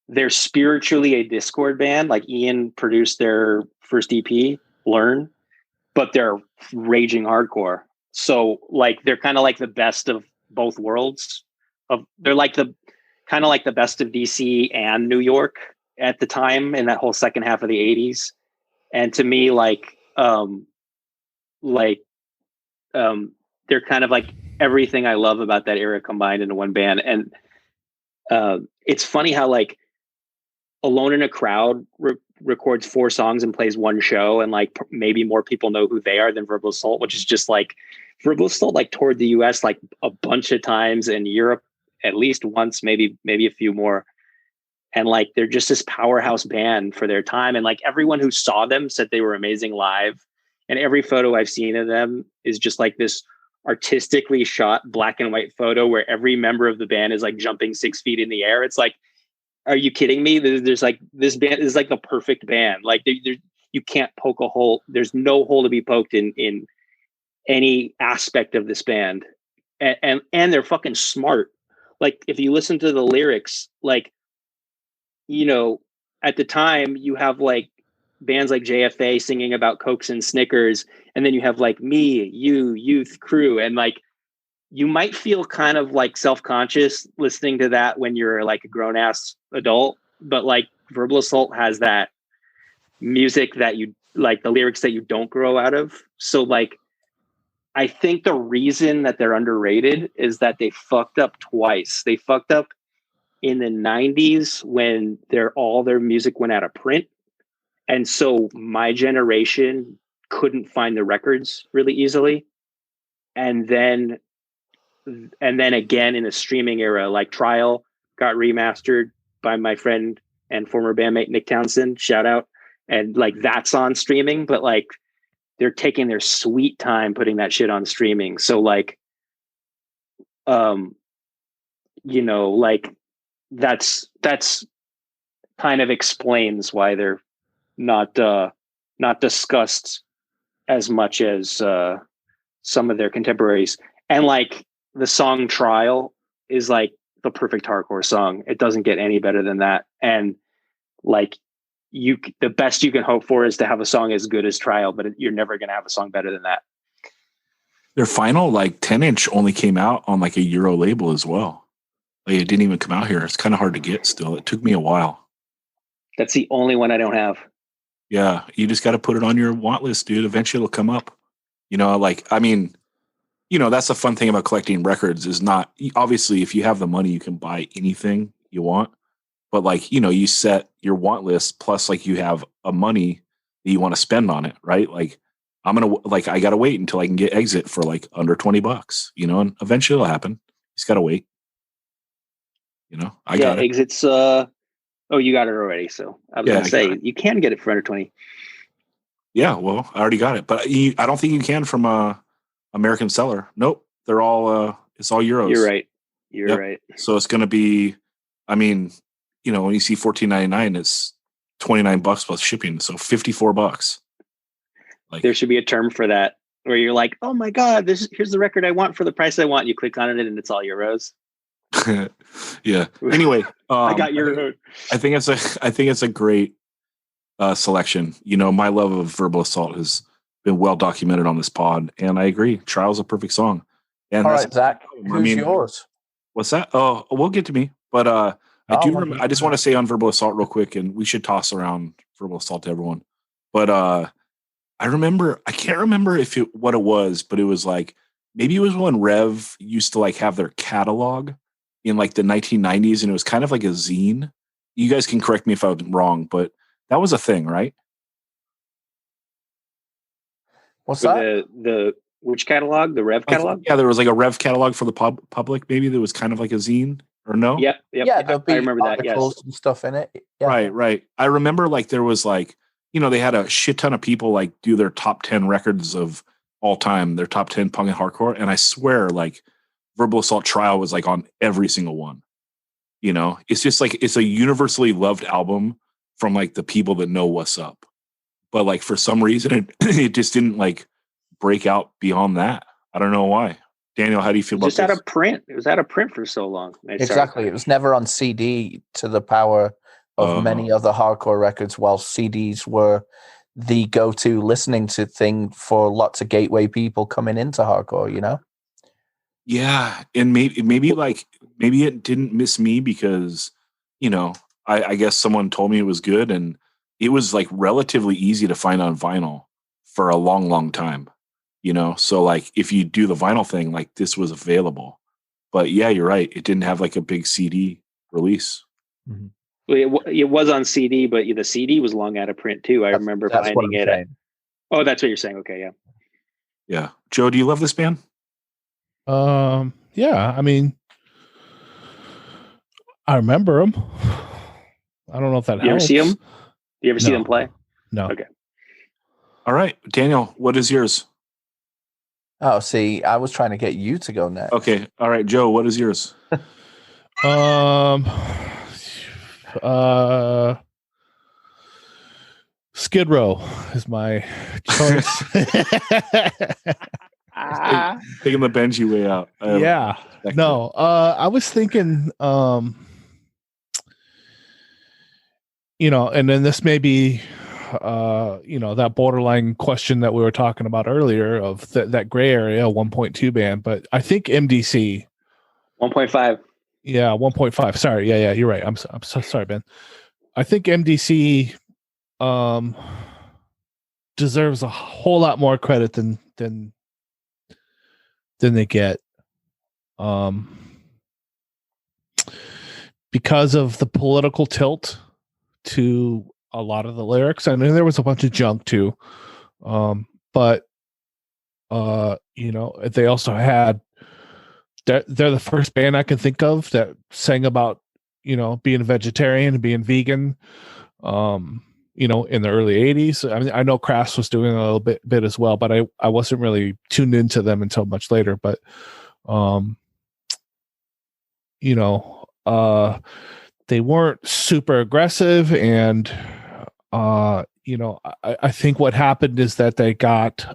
they're spiritually a Discord band. Like Ian produced their first EP, Learn, but they're raging hardcore. So like they're kind of like the best of both worlds. They're like the kind of like the best of DC and New York at the time in that whole second half of the 80s. And to me, they're kind of like everything I love about that era combined into one band. And it's funny how like Alone in a Crowd records 4 songs and plays one show, and like maybe more people know who they are than Verbal Assault, which is just like Verbal Assault like toured the US like a bunch of times, and Europe at least once, maybe a few more. And like they're just this powerhouse band for their time, and like everyone who saw them said they were amazing live. And every photo I've seen of them is just like this artistically shot black and white photo where every member of the band is like jumping 6 feet in the air. It's like, are you kidding me? There's like, this band is like the perfect band. Like you can't poke a hole. There's no hole to be poked in any aspect of this band. And they're fucking smart. Like if you listen to the lyrics, like, at the time you have like bands like JFA singing about Cokes and Snickers. And then you have like me, you, Youth, Crew. And like, you might feel kind of like self-conscious listening to that when you're like a grown ass adult, but like Verbal Assault has that music that you like, the lyrics that you don't grow out of. So like, I think the reason that they're underrated is that they fucked up twice. They fucked up in the 90s when all their music went out of print. And so my generation couldn't find the records really easily. And then again in the streaming era, like Trial got remastered by my friend and former bandmate Nick Townsend, shout out, and like that's on streaming, but like they're taking their sweet time putting that shit on streaming. So like like that's kind of explains why they're not discussed as much as some of their contemporaries. And like the song Trial is like the perfect hardcore song. It doesn't get any better than that. And like the best you can hope for is to have a song as good as Trial, but you're never going to have a song better than that. Their final like 10-inch only came out on like a Euro label as well. Like it didn't even come out here. It's kind of hard to get still. It took me a while. That's the only one I don't have. Yeah, you just got to put it on your want list, dude. Eventually it'll come up. You know, like, I mean, you know, that's the fun thing about collecting records is not, obviously, if you have the money, you can buy anything you want. But like, you know, you set your want list plus like you have a money that you want to spend on it, right? Like, I got to wait until I can get Exit for like under $20, you know, and eventually it'll happen. Just got to wait. You know, I got it. Exit's, oh, you got it already. So I was going to say, you can get it for under 20. Yeah, well, I already got it, but I don't think you can from a American seller. Nope, they're all it's all euros. You're right. You're right. So it's going to be, I mean, you know, when you see $14.99, it's $29 plus shipping, so $54. Like there should be a term for that where you're like, oh my god, here's the record I want for the price I want. You click on it and it's all euros. Yeah. Anyway, I got your. I think it's a great selection. You know, my love of Verbal Assault has been well documented on this pod, and I agree. Trial's a perfect song. And all right, Zach, who's yours? What's that? Oh, we'll get to me. But I just want to say on Verbal Assault real quick, and we should toss around Verbal Assault to everyone. But I can't remember what it was, but it was like maybe it was when Rev used to like have their catalog in like the 1990s, and it was kind of like a zine. You guys can correct me if I'm wrong, but that was a thing, right? What's that? The which catalog? The Rev catalog? Yeah, there was like a Rev catalog for the public. Maybe there was kind of like a zine, or no? Yep. Yeah, there'll be I remember that. Yes. And stuff in it. Yeah. Right. I remember like there was like, you know, they had a shit ton of people like do their top 10 records of all time, their top 10 punk and hardcore, and I swear like Verbal Assault Trial was like on every single one. You know, it's just like it's a universally loved album from like the people that know what's up. But like for some reason it just didn't like break out beyond that. I don't know why. Daniel, how do you feel about this? Just out of print. It was out of print for so long. Exactly. It was never on CD to the power of many other hardcore records, while CDs were the go-to listening to thing for lots of gateway people coming into hardcore, you know? Yeah. And maybe it didn't miss me because, you know, I guess someone told me it was good, and it was like relatively easy to find on vinyl for a long, long time, you know? So like if you do the vinyl thing, like this was available, but yeah, you're right. It didn't have like a big CD release. Mm-hmm. It was on CD, but the CD was long out of print too. I remember finding it. Oh, that's what you're saying. Okay. Yeah. Yeah. Joe, do you love this band? Yeah, I mean, I remember them. I don't know if that helps. You ever see them? You ever see them play? No. Okay. All right, Daniel, what is yours? Oh, see, I was trying to get you to go next. Okay. All right, Joe, what is yours? Skid Row is my choice. Taking the Benji way out. Yeah. No, I was thinking, you know, and then this may be, you know, that borderline question that we were talking about earlier of that gray area 1.2 band, but I think MDC 1.5. Yeah, 1.5. Sorry. Yeah, you're right. I'm so sorry, Ben. I think MDC deserves a whole lot more credit than they get. Because of the political tilt to a lot of the lyrics. I mean, there was a bunch of junk too. But you know, they also had they're the first band I can think of that sang about, you know, being a vegetarian and being vegan, you know, in the early 80s. I mean, I know Crass was doing a little bit as well, but I wasn't really tuned into them until much later. But, you know, they weren't super aggressive. And, you know, I think what happened is that they got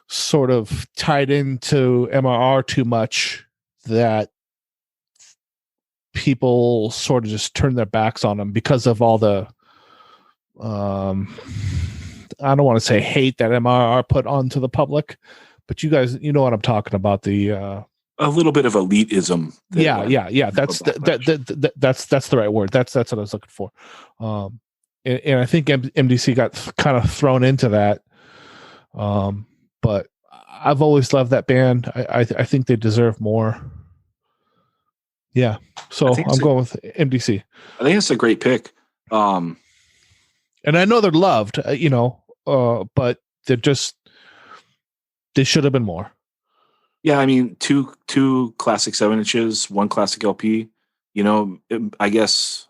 sort of tied into MRR too much, that people sort of just turned their backs on them because of all the I don't want to say hate that MRR put onto the public, but you guys, you know what I'm talking about. The a little bit of elitism. Yeah. That's that's the right word. That's what I was looking for. And I think MDC got kind of thrown into that. But I've always loved that band. I think they deserve more. Yeah. So I'm going with MDC. I think it's a great pick. And I know they're loved, but they should have been more. Yeah, I mean, two classic 7-inches, one classic LP. I guess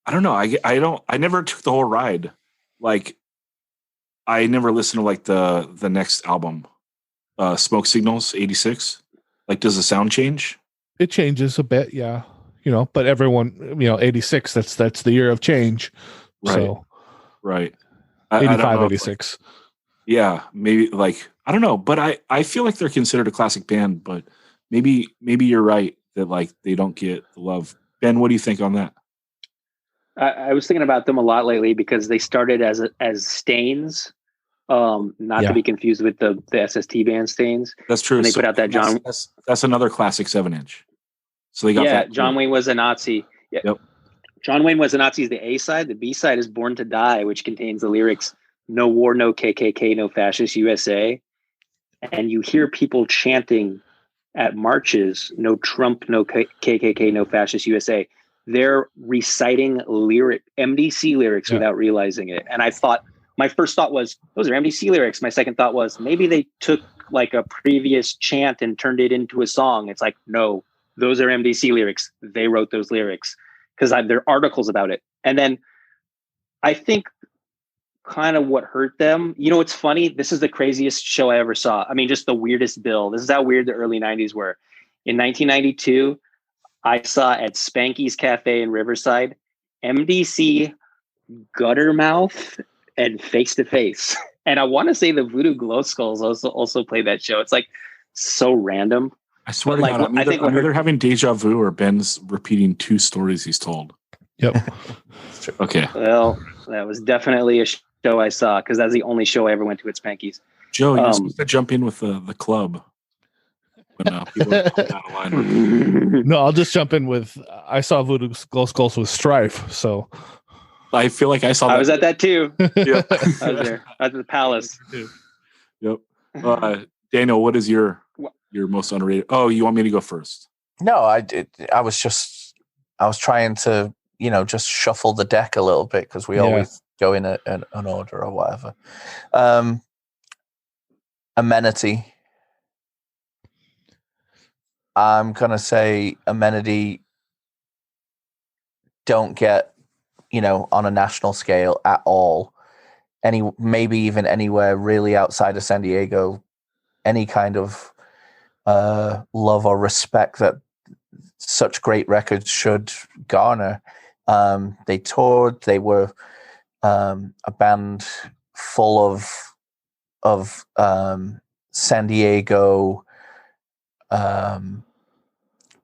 I don't know. I never took the whole ride. Like, I never listened to like the next album, Smoke Signals '86. Like, does the sound change? It changes a bit, yeah. But everyone, 86. That's the year of change. Right. So, right. 85, 86. Yeah, maybe like I don't know, but I feel like they're considered a classic band, but maybe you're right that like they don't get the love. Ben, what do you think on that? I was thinking about them a lot lately because they started as Stains, not to be confused with the SST band Stains. That's true. And they put out that John. That's another classic 7-inch. So they got that. John Wayne Was a Nazi. Yeah. Yep. John Wayne Was a Nazi is the A side. The B side is Born to Die, which contains the lyrics "No war, no KKK, no fascist USA," and you hear people chanting at marches, "No Trump, no KKK, no fascist USA." They're reciting MDC lyrics without realizing it. And my first thought was, those are MDC lyrics. My second thought was, maybe they took like a previous chant and turned it into a song. It's like, no, those are MDC lyrics. They wrote those lyrics because there are articles about it. And then I think kind of what hurt them, it's funny. This is the craziest show I ever saw. I mean, just the weirdest bill. This is how weird the early 90s were. In 1992, I saw at Spanky's Cafe in Riverside, MDC, Guttermouth, and Face to Face. And I want to say the Voodoo Glow Skulls also played that show. It's like so random. I swear to God, I'm either having deja vu or Ben's repeating two stories he's told. Yep. Okay. Well, that was definitely a show I saw because that's the only show I ever went to at Spanky's. Joe, you're supposed to jump in with the club. When people are out of line. No, I'll just jump in with. I saw Voodoo Glow Skulls with Strife, so I feel like I saw. I was at that too. Yeah, I was there at the Palace. Yep. Daniel, what is your most underrated? Oh, you want me to go first? No, I did. I was trying to just shuffle the deck a little bit because we always go in an order or whatever. Amenity. I'm going to say Amenity don't get, on a national scale at all, maybe even anywhere really outside of San Diego, any kind of love or respect that such great records should garner. They toured. They were a band full of San Diego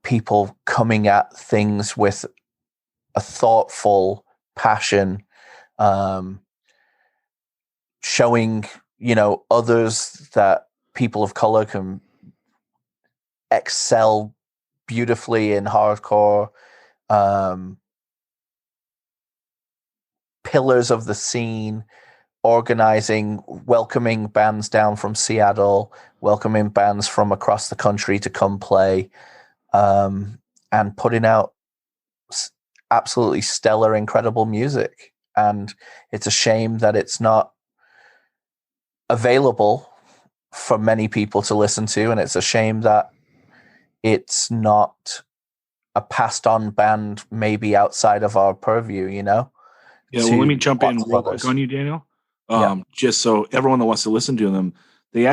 people coming at things with a thoughtful passion, showing others that people of color can excel beautifully in hardcore, pillars of the scene, organizing, welcoming bands down from Seattle, welcoming bands from across the country to come play, and putting out absolutely stellar, incredible music. And it's a shame that it's not available for many people to listen to, and it's a shame that it's not a passed on band maybe outside of our purview, Yeah, well, let me jump in real quick on you, Daniel. Just so everyone that wants to listen to them, they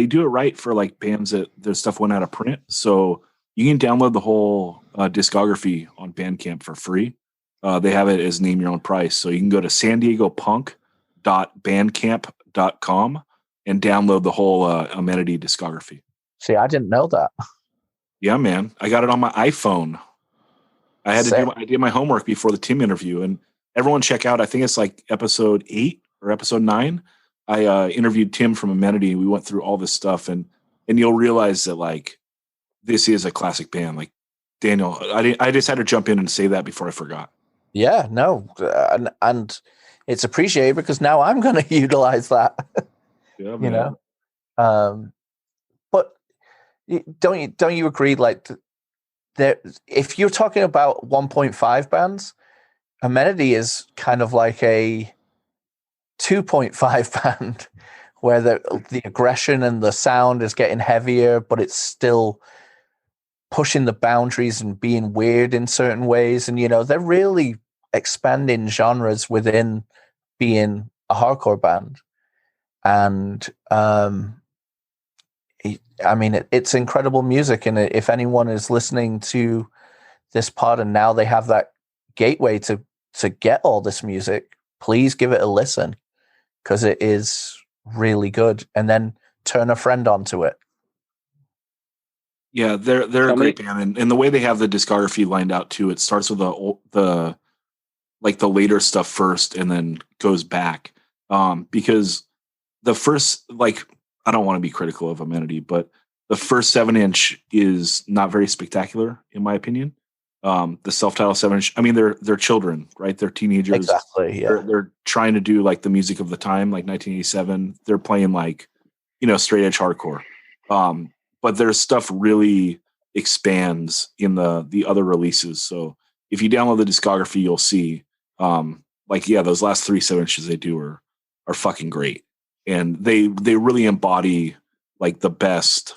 do it right for like bands that their stuff went out of print. So you can download the whole discography on Bandcamp for free. They have it as name your own price. So you can go to sandiegopunk.bandcamp.com and download the whole Amenity discography. See, I didn't know that. Yeah, man. I got it on my iPhone. I did my homework before the Tim interview, and everyone check out, I think it's like episode 8 or episode 9, I interviewed Tim from Amenity. We went through all this stuff, and you'll realize that like this is a classic band. Like Daniel, I just had to jump in and say that before I forgot. Yeah, no, and it's appreciated because now I'm going to utilize that. Yeah, You man. know, but don't you agree? Like, if you're talking about 1.5 bands, Amenity is kind of like a 2.5 band, where the aggression and the sound is getting heavier, but it's still pushing the boundaries and being weird in certain ways. And, you know, they're really expanding genres within being a hardcore band. And, I mean, it's incredible music. And if anyone is listening to this pod and now they have that gateway to get all this music, please give it a listen, because it is really good. And then turn a friend onto it. Yeah, they're a great band, and the way they have the discography lined out too, it starts with the later stuff first, and then goes back. Because the first, like, I don't want to be critical of Amenity, but the first 7-inch is not very spectacular, in my opinion. The self-titled 7-inch, I mean, they're children, right? They're teenagers. Exactly. Yeah. They're trying to do like the music of the time, like 1987. They're playing like, you know, straight edge hardcore. But their stuff really expands in the other releases. So if you download the discography, you'll see, those last 3 7-inches they do are fucking great, and they really embody like the best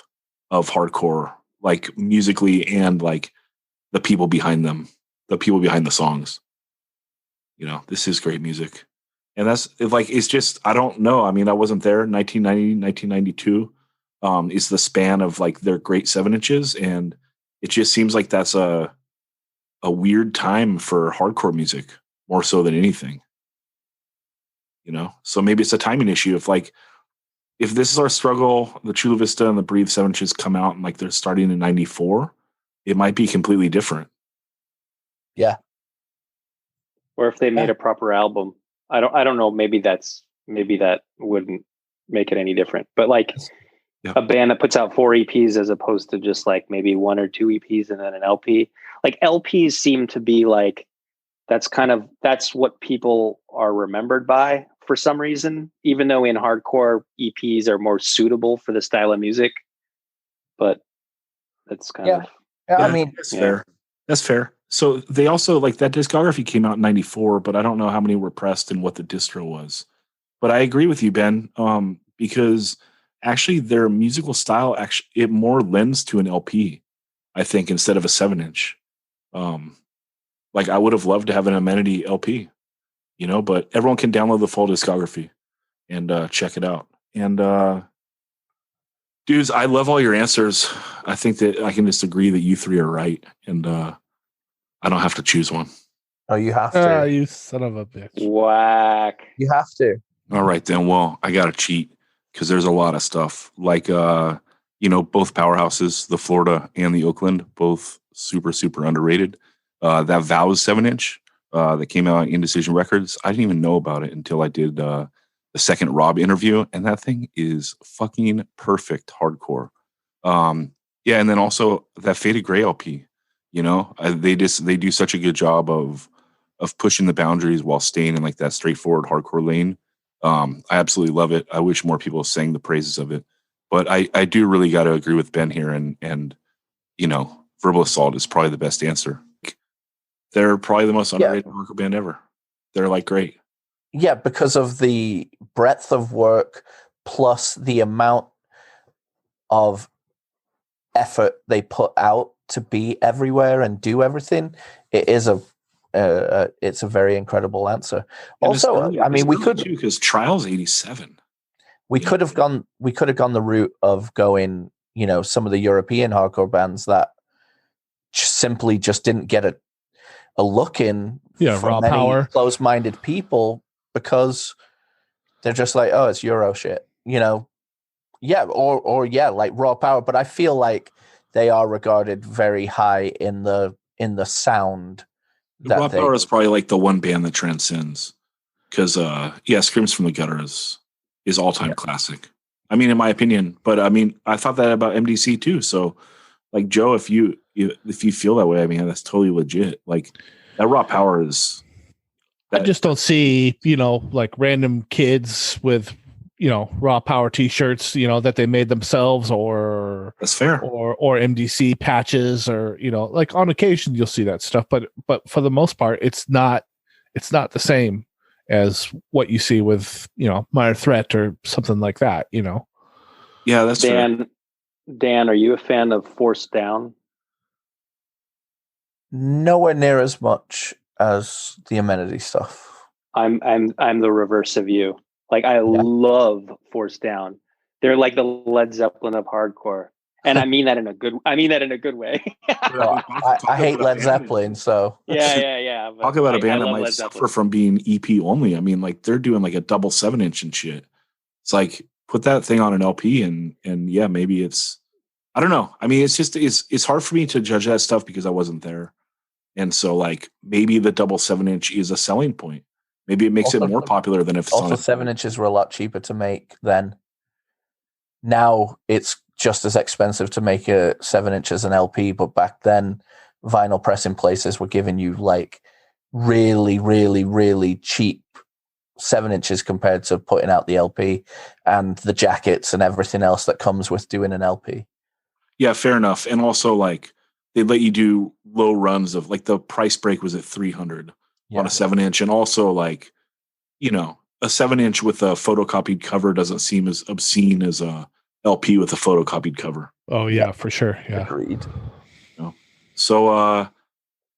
of hardcore, like musically and like the people behind them, the people behind the songs. You know, this is great music, and that's like, it's just, I don't know. I mean, I wasn't there. 1990, 1992. Is the span of like their great 7-inches, and it just seems like that's a weird time for hardcore music more so than anything, you know. So maybe it's a timing issue. If this is our struggle, the Chula Vista and the Breathe 7-inches come out and like they're starting in 94, it might be completely different. Yeah. Or if they made a proper album, I don't know. Maybe that wouldn't make it any different, but like. Yeah. A band that puts out 4 EPs as opposed to just like maybe 1 or 2 EPs and then an LP. Like LPs seem to be like, that's what people are remembered by for some reason, even though in hardcore EPs are more suitable for the style of music. But that's kind of. Yeah, I mean, that's fair. That's fair. So they also, like, that discography came out in 94, but I don't know how many were pressed and what the distro was. But I agree with you, Ben, because actually their musical style, it more lends to an LP, I think, instead of a 7-inch. Like, I would have loved to have an Amenity LP, you know, but everyone can download the full discography and check it out. And dudes, I love all your answers. I think that I can just agree that you 3 are right, and I don't have to choose one. Oh, you have to. You son of a bitch. Whack. You have to. All right, then. Well, I got to cheat, because there's a lot of stuff, like, you know, both powerhouses, the Florida and the Oakland, both super, super underrated. That Vows 7-inch that came out on Indecision Records, I didn't even know about it until I did the second Rob interview, and that thing is fucking perfect hardcore. Yeah, and then also that Faded Gray LP, you know, they do such a good job of pushing the boundaries while staying in like that straightforward hardcore lane. I absolutely love it. I wish more people sang the praises of it, but I do really got to agree with Ben here, and you know, Verbal Assault is probably the best answer. They're probably the most underrated hardcore band ever. They're like great. Yeah, because of the breadth of work plus the amount of effort they put out to be everywhere and do everything. It is it's a very incredible answer. And also, I mean, we could, because Trials 87. We could have gone the route of going, you know, some of the European hardcore bands that simply just didn't get a look in from Raw many Power, closed-minded people, because they're just like, oh, it's Euro shit, you know. Yeah, or like Raw Power, but I feel like they are regarded very high in the sound. Raw Power is probably like the one band that transcends. Because Screams from the Gutter is all-time classic. I mean, in my opinion, but I mean, I thought that about MDC too. So, like Joe, if you feel that way, I mean, that's totally legit. Like that raw power is. I just don't see, like random kids with, raw power t-shirts, that they made themselves, or that's fair, or MDC patches, or, like on occasion you'll see that stuff, but for the most part, it's not the same as what you see with, Minor Threat or something like that, Yeah, that's fair. Dan, are you a fan of Force Down? Nowhere near as much as the Amenity stuff. I'm the reverse of you. Like I love Force Down. They're like the Led Zeppelin of hardcore, and I mean that in a good way. Well, I hate Led Zeppelin, so yeah. Talk about a band that might suffer from being EP only. I mean, like they're doing like a double 7-inch and shit. It's like put that thing on an LP, and yeah, maybe it's. I don't know. I mean, it's just it's hard for me to judge that stuff because I wasn't there. And so, like, maybe the double 7-inch is a selling point. Maybe it makes it more popular than if it's also 7 inches were a lot cheaper to make then. Now it's just as expensive to make a 7 inch as an LP, but back then vinyl pressing places were giving you like really, really, really cheap 7 inches compared to putting out the LP and the jackets and everything else that comes with doing an LP. Yeah, fair enough. And also, like, they let you do low runs of like the price break was at 300 on a 7-inch. And also, like, a 7-inch with a photocopied cover doesn't seem as obscene as a LP with a photocopied cover. Oh yeah, for sure. Yeah. Agreed. So,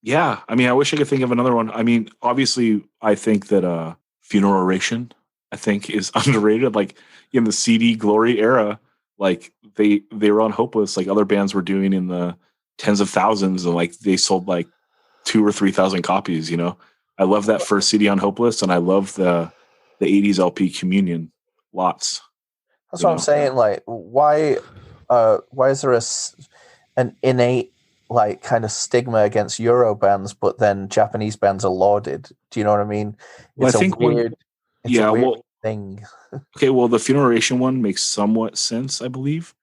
yeah, I mean, I wish I could think of another one. I mean, obviously I think that, Funeral Oration, I think is underrated. Like in the CD glory era, like they were on Hopeless, like other bands were doing in the tens of thousands, and like they sold like 2,000 or 3,000 copies. I love that first CD on Hopeless, and I love the 80s LP Communion lots. That's what I'm saying. Like, why is there an innate like kind of stigma against Euro bands, but then Japanese bands are lauded? Do you know what I mean? It's a weird thing. Okay, well, the Funeral Oration one makes somewhat sense, I believe,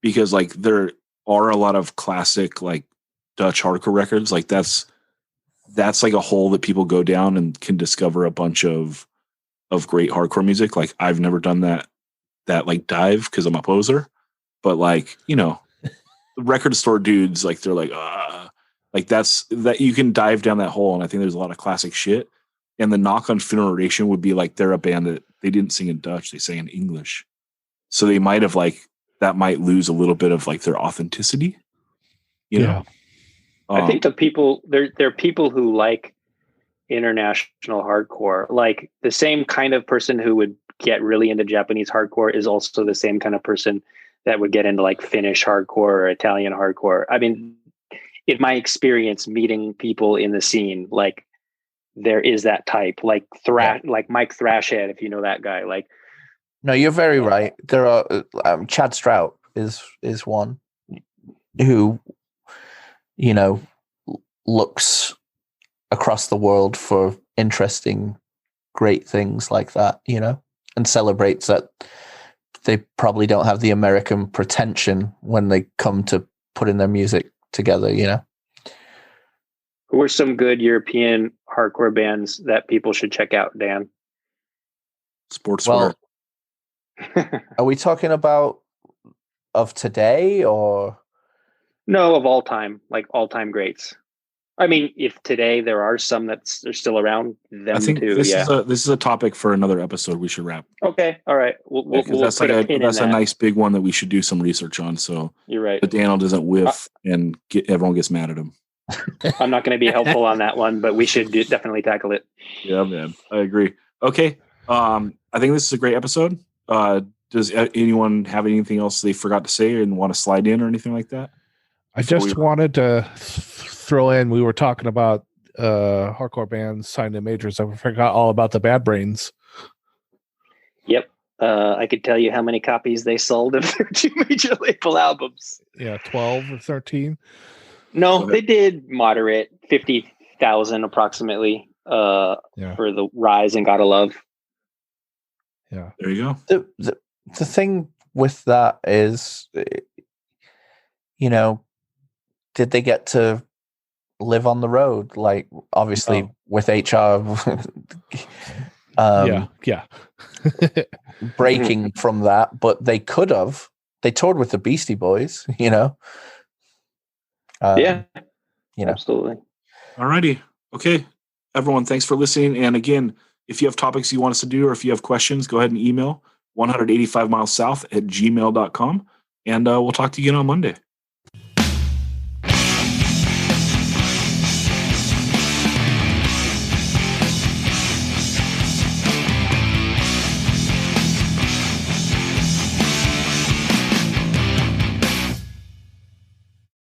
because like there are a lot of classic like Dutch hardcore records. Like that's like a hole that people go down and can discover a bunch of great hardcore music. Like I've never done that like dive because I'm a poser, but like, the record store dudes, like they're like that's that you can dive down that hole. And I think there's a lot of classic shit. And the knock on Funeral Oration would be like, they're a band that they didn't sing in Dutch, they sang in English. So they might have like, that might lose a little bit of like their authenticity. You know? I think the people there are people who like international hardcore. Like the same kind of person who would get really into Japanese hardcore is also the same kind of person that would get into like Finnish hardcore or Italian hardcore. I mean, in my experience meeting people in the scene, like there is that type, like like Mike Thrashhead, if you know that guy. Like, no, you're very right. There are Chad Strout is one who, looks across the world for interesting, great things like that, and celebrates that they probably don't have the American pretension when they come to putting their music together, Who are some good European hardcore bands that people should check out, Dan? Sportswear. Well, are we talking about of today or? No, of all time, like all-time greats. I mean, if today there are some they're still around, them I think too. this is a topic for another episode. We should wrap. Okay, all right. We'll that's put like a that's a nice big one that we should do some research on. So you're right. But Daniel doesn't whiff and everyone gets mad at him. I'm not going to be helpful on that one, but we should definitely tackle it. Yeah, man, I agree. Okay, I think this is a great episode. Does anyone have anything else they forgot to say and want to slide in or anything like that? I just wanted to throw in, we were talking about hardcore bands signed to majors. I forgot all about the Bad Brains. Yep. I could tell you how many copies they sold of their 2 major label albums. Yeah, 12 or 13. No, they did moderate, 50,000 approximately. for the Rise and Gotta Love. Yeah. There you go. The thing with that is, you know, did they get to live on the road? Like, obviously, with HR, yeah. breaking from that, but they could have. They toured with the Beastie Boys, you know. Yeah, you know, absolutely. Alrighty. Okay. Everyone, thanks for listening. And again, if you have topics you want us to do, or if you have questions, go ahead and email 185milessouth@gmail.com. And we'll talk to you again on Monday.